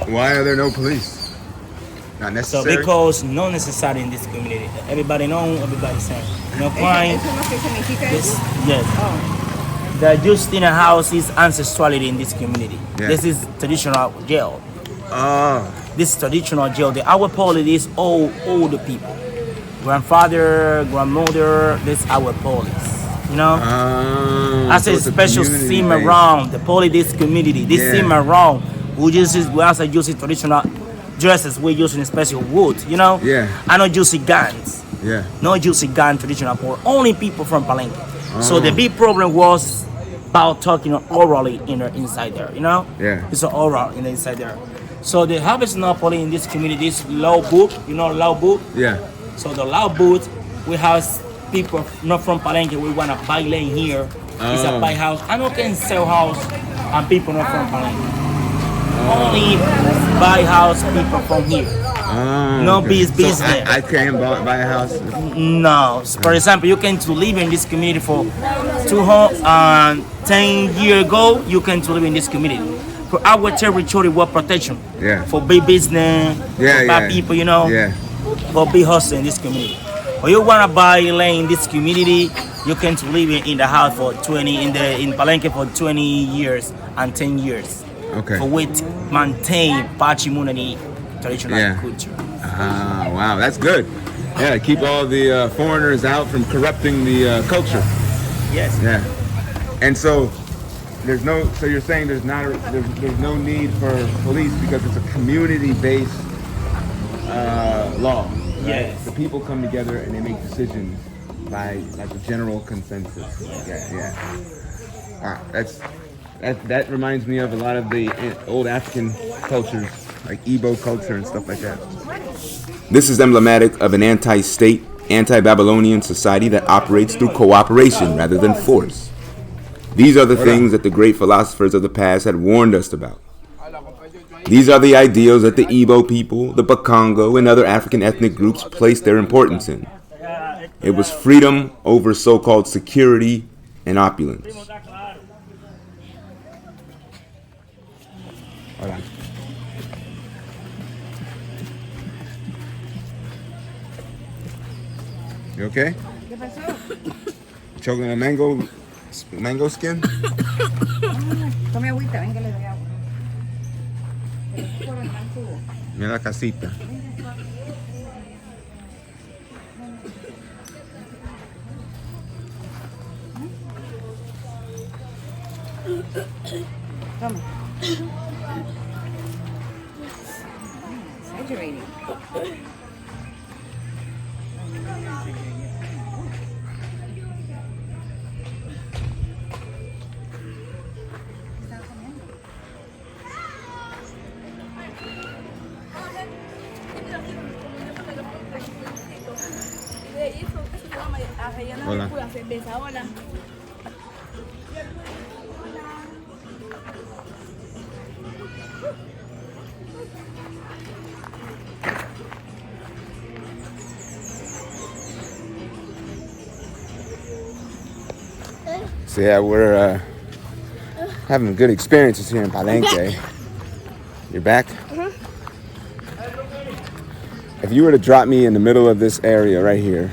Why are there no police? Not necessary. So because not necessary in this community. Everybody know, everybody saying. No crime. Yes. The Justina house is ancestrality in this community. Yeah. This is traditional jail. Oh. This is traditional jail. Our police is all older people. Grandfather, grandmother, this is our police. You know? I say so special sim based. around the police this community. This sim around. We also use traditional dresses. We're using special wood, you know? Yeah. I don't use guns. Yeah. No using gun traditional for only people from Palenque. So the big problem was about talking orally inside there, you know? Yeah. It's an oral inside there. So the harvest police in this community is law book, you know, law book. Yeah. So the law book, we have people not from Palenque. We want to buy land here. It's a buy house. I don't can sell house and people not from Palenque. Only buy house people from here. No business. So I can't buy a house? No. So for example, you can to live in this community for 10 years ago, you can to live in this community. For our territory, what protection? Yeah. For big business, for bad people, you know? Yeah. For big hustle in this community. Or you want to buy land in this community, You can live in the house for 20 in Palenque for 20 years and 10 years. Okay. For which maintain Pachimunani traditional culture. Ah, wow, that's good. Yeah, keep all the foreigners out from corrupting the culture. Yes. Yeah. And so so you're saying there's no need for police because it's a community-based law. Right? Yes. The people come together and they make decisions by like a general consensus. Yeah. That reminds me of a lot of the old African cultures, like Igbo culture and stuff like that. This is emblematic of an anti-state, anti-Babylonian society that operates through cooperation rather than force. These are the things that the great philosophers of the past had warned us about. These are the ideals that the Igbo people, the Bakongo, and other African ethnic groups placed their importance in. It was freedom over so-called security and opulence. Hola. You okay? ¿Qué pasó? Choking a mango skin? Tome agüita, venga, le doy agua. Por acá, tubo. Mira la casita. Toma. Exaggerating. Hola. So yeah, we're having good experiences here in Palenque. You're back? If you were to drop me in the middle of this area right here,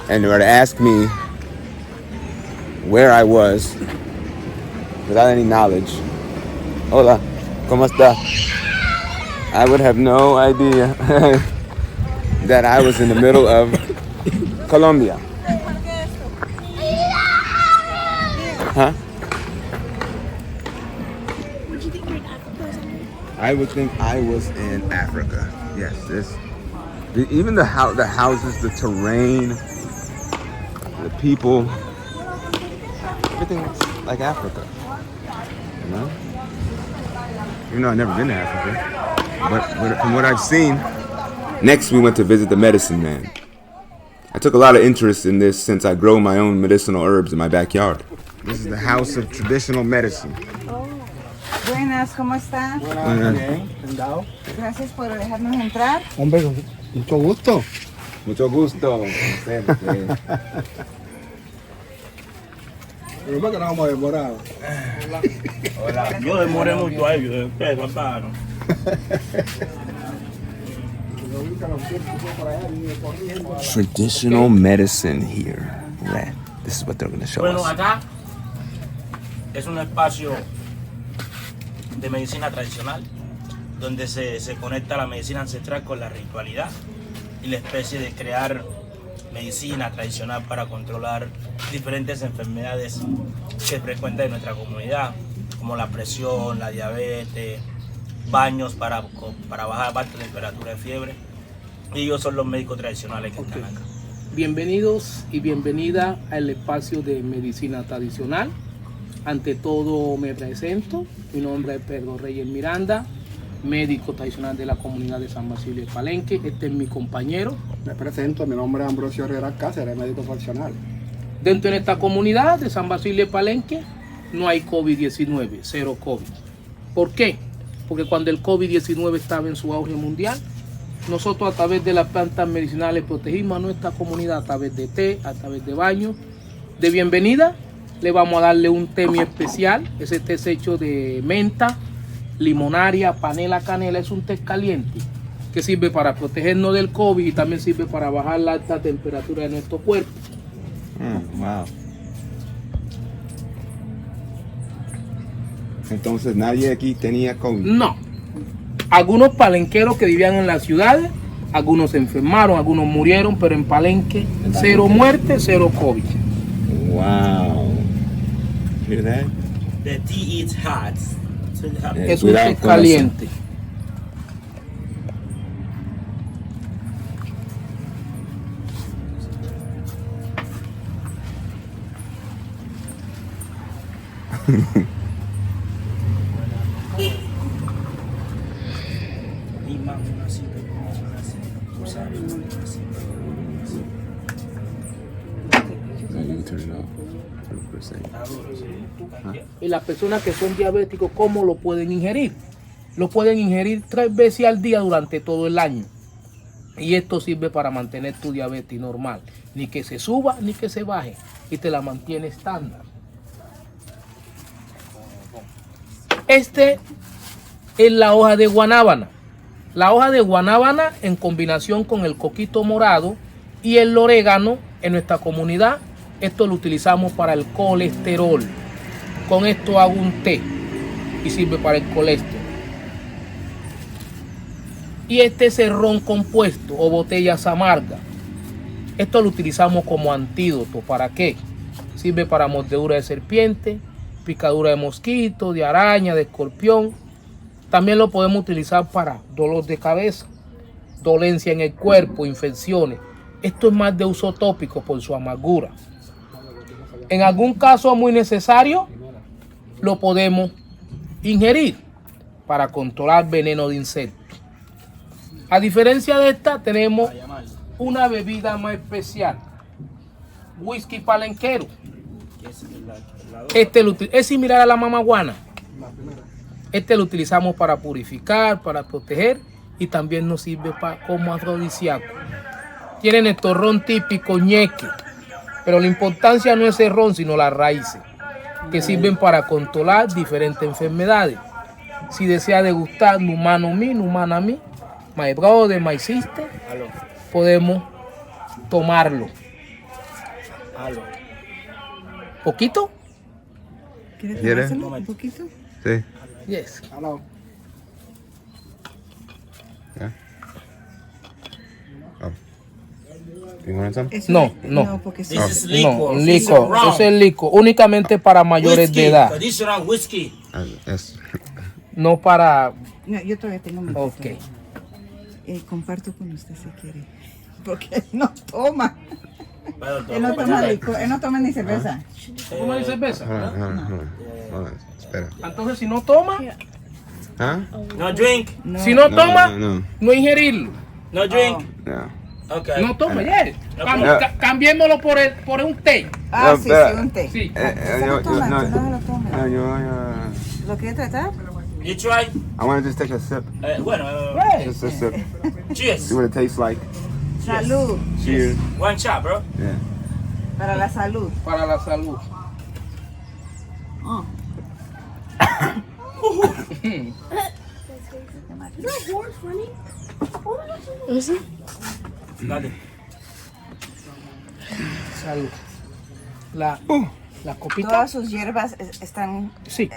and you were to ask me where I was without any knowledge, hola, ¿cómo está? I would have no idea that I was in the middle of Colombia. Huh? Would you think you're in Africa or something? I would think I was in Africa. Yes, even the houses, the terrain, the people, everything is like Africa. You know? Even though I've never been to Africa, but from what I've seen. Next, we went to visit the medicine man. I took a lot of interest in this since I grow my own medicinal herbs in my backyard. This is the house of traditional medicine. Buenas, ¿cómo está? Bien, Gracias por dejarnos entrar. hombre, mucho gusto. Mucho gusto. Pero que no vamos demorados. Hola. Yo demoré mucho a ellos, ustedes pasaron. Traditional medicine here. Right. This is what they're going to show Bueno, us. acá es un espacio de medicina tradicional donde se conecta la medicina ancestral con la ritualidad y la especie de crear medicina tradicional para controlar diferentes enfermedades que frecuentan en nuestra comunidad, como la presión, la diabetes, baños para bajar baja temperatura y fiebre. Y ellos son los médicos tradicionales que están acá. Bienvenidos y bienvenida al espacio de medicina tradicional. Ante todo me presento, mi nombre es Pedro Reyes Miranda, médico tradicional de la comunidad de San Basilio de Palenque. Este es mi compañero. Me presento, mi nombre es Ambrosio Herrera Cáceres, médico tradicional. Dentro de esta comunidad de San Basilio de Palenque no hay COVID-19, cero COVID. ¿Por qué? Porque cuando el COVID-19 estaba en su auge mundial, nosotros a través de las plantas medicinales protegimos a nuestra comunidad a través de té, a través de baños. De bienvenida le vamos a darle un té muy especial. Ese té es hecho de menta, limonaria, panela, canela. Es un té caliente que sirve para protegernos del COVID y también sirve para bajar la alta temperatura de nuestro cuerpo. Wow. Entonces nadie aquí tenía COVID. No. Algunos palenqueros que vivían en las ciudades, algunos se enfermaron, algunos murieron, pero en Palenque, 0 muerte, 0 COVID. Wow. Hear that? The tea is hot. So you have- Es un té caliente. You can turn it off. 100%. Y las personas que son diabéticos, ¿cómo lo pueden ingerir? Lo pueden ingerir 3 veces al día durante todo el año. Y esto sirve para mantener tu diabetes normal. Ni que se suba ni que se baje. Y te la mantiene estándar. Este es la hoja de guanábana. La hoja de guanábana en combinación con el coquito morado y el orégano en nuestra comunidad. Esto lo utilizamos para el colesterol. Con esto hago un té y sirve para el colesterol. Y este es el ron compuesto o botellas amargas. Esto lo utilizamos como antídoto. ¿Para qué? Sirve para mordedura de serpiente, picadura de mosquito, de araña, de escorpión. También lo podemos utilizar para dolor de cabeza, dolencia en el cuerpo, infecciones. Esto es más de uso tópico por su amargura. En algún caso muy necesario, lo podemos ingerir para controlar veneno de insectos. A diferencia de esta, tenemos una bebida más especial. Whisky palenquero. Es similar a la mamaguana. Este lo utilizamos para purificar, para proteger y también nos sirve como afrodisíaco. Tienen el ron típico ñeque, pero la importancia no es el ron, sino las raíces, que sirven para controlar diferentes enfermedades. Si desea degustar numano mi, numana mi, my brother, my sister, podemos tomarlo. ¿Poquito? ¿Quieres tomárselo un poquito? Sí. Yes. Yeah. Oh. You want some? No. No, porque sí. This is liquor. No, This is licor. rum. Ese es licor. Únicamente para mayores Whiskey. de edad. Traditional whiskey. Yes. No para... No, yo todavía tengo mi Ok. comparto con usted si quiere. Porque él no toma. Well, Él no toma licor, él no toma ni cerveza. ¿Toma ni cerveza? Hold on. Espera. Entonces, si no toma, ¿Ah? No drink. si no toma, No. no ingerirlo. No drink. No. Okay. No toma, yes. No. Cambiémoslo por un té. Ah, No, sí, espera. sí, un té. Sí. Usted no toma, no, entonces no lo toma. No, ¿Lo quiere tratar? You try. I want to just take a sip. Bueno. Just a sip. Cheers. See what it tastes like. Salud. Cheers. One shot, bro. Yeah. Para la salud. Para la salud. Dale. Salud. La copita Todas sus hierbas están Sí.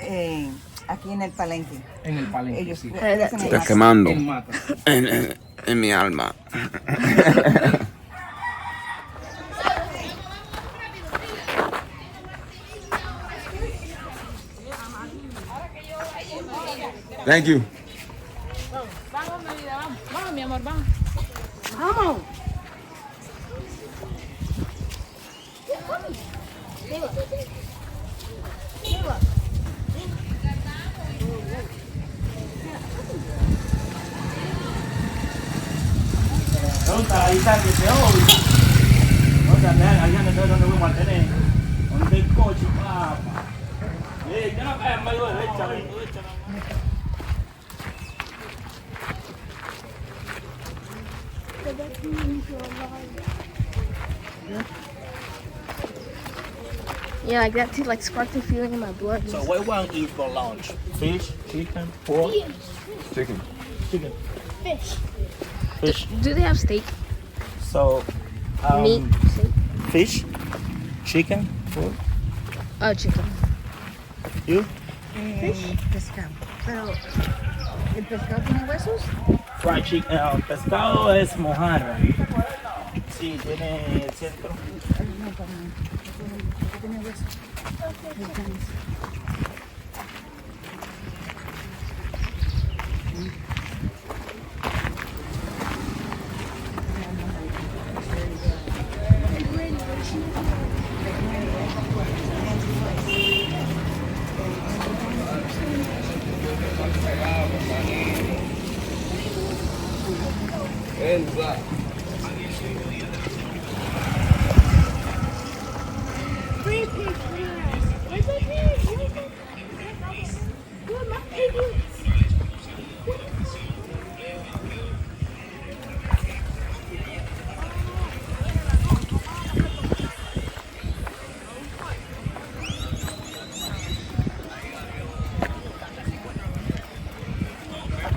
Aquí en el Palenque. en el palenque. Ellos Sí. crecen en Está la- quemando Él mata. en mi alma. Thank you. Vamos, mi vida, vamos. Vamos, mi amor, vamos. Vamos. Ahí está que se oye. No te vean, allá no sé dónde voy a mantener. Donde el coche, papá. Ya no caes más, échame. Yeah, like that too, like sparked a feeling in my blood. So what you want to eat for lunch? Fish, chicken, pork? Chicken. Chicken. Fish. Fish. Do they have steak? So, Meat, steak. fish, Chicken? Food? Chicken. You? Pescado. Pero, ¿el pescado tiene huesos? Fried chicken. Pescado es mojarra. Sí, tiene el centro. No, para mí. Tiene huesos.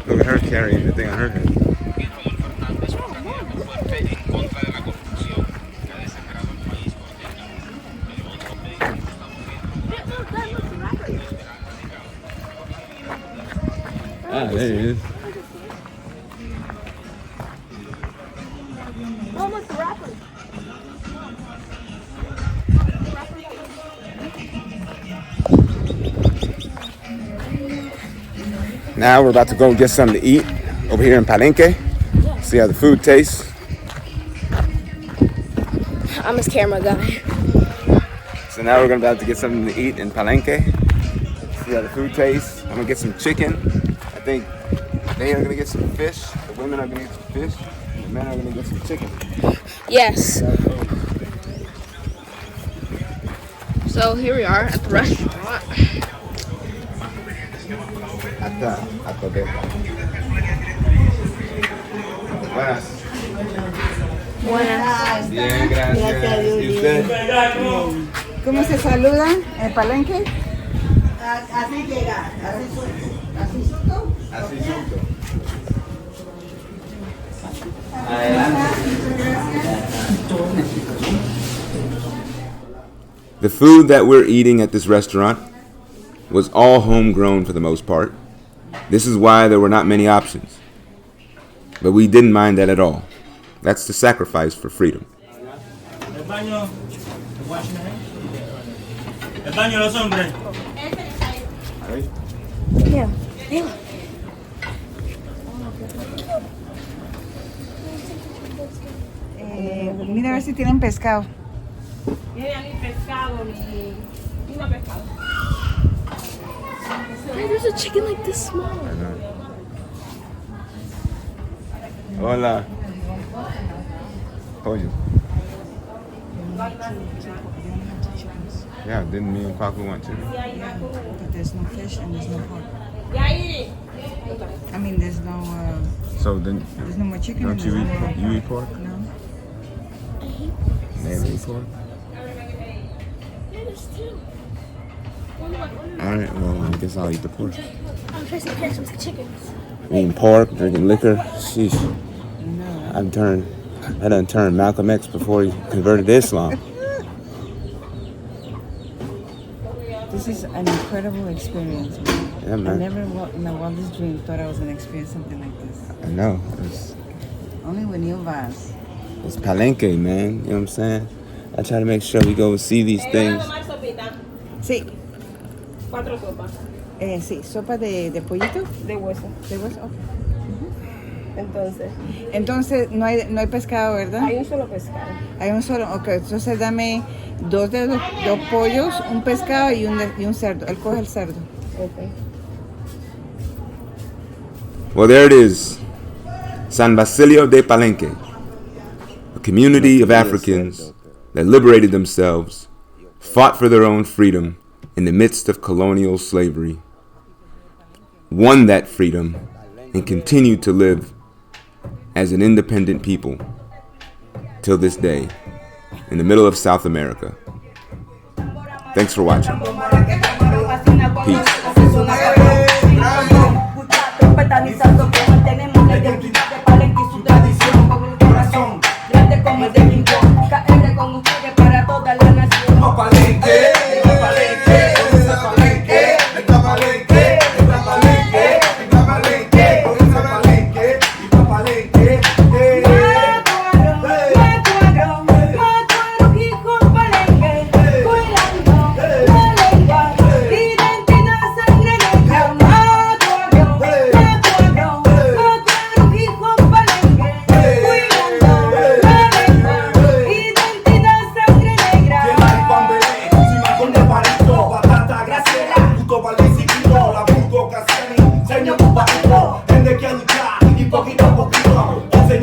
Look at her carrying the thing on her head. Ah, there he is. Almost the rapper. Now we're about to go get something to eat over here in Palenque. See how the food tastes. I'm his camera guy. So now we're about to get something to eat in Palenque. See how the food tastes. I'm gonna get some chicken. I think they are gonna get some fish. The women are gonna get some fish. The men are gonna get some chicken. Yes. So here we are at the restaurant. Hasta de. Buenas. Buenas. Bien, gracias. ¿Y usted? ¿Cómo se saluda en Palenque? Así llega, así susto. Así susto. The food that we're eating at this restaurant was all homegrown for the most part. This is why there were not many options. But we didn't mind that at all. That's the sacrifice for freedom. El baño. El baño de los hombres. Yeah. Mira a ver si tienen pescado. Ni pescado, ni pescado. Why there's a chicken like this small? Hola. Pollo. Yeah, didn't me and Kwaku want to? But there's no fish and there's no pork. I mean, there's no. So then, There's no more chicken. don't and you there's eat? no more You eat pork? No. They eat pork. All right. Well, I guess I'll eat the pork. I'm trying to catch some chickens. Eating pork, drinking liquor. Sheesh. I done turned Malcolm X before he converted to Islam. This is an incredible experience, man. Yeah, man. I never in my wildest dream thought I was going to experience something like this. I know. Only when you vas. It's Palenque, man. You know what I'm saying? I try to make sure we go and see these things. Sí. 4 sopas. Sí, sopa de pollito. De hueso. De hueso, ok. Entonces, no hay pescado, ¿verdad? hay un solo pescado. Hay un solo, ok. Entonces dame dos pollos, un pescado y un cerdo. Él coge el cerdo. Okay. Well, there it is. San Basilio de Palenque. A community of Africans that liberated themselves, fought for their own freedom in the midst of colonial slavery, won that freedom, and continued to live as an independent people till this day in the middle of South America. Thanks for watching. Peace. Tenemos la identidad de Palenque y su tradición con el corazón grande como el de King Benkos, KR con ustedes para toda la nación.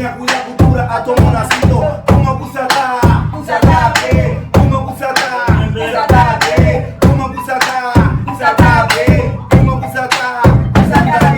enseña a cuidar cultura a todo nacito. Como Cusatá, Cusatá, como Cusatá, Cusatá, como Cusatá, Cusatá, como Cusatá, Cusatá,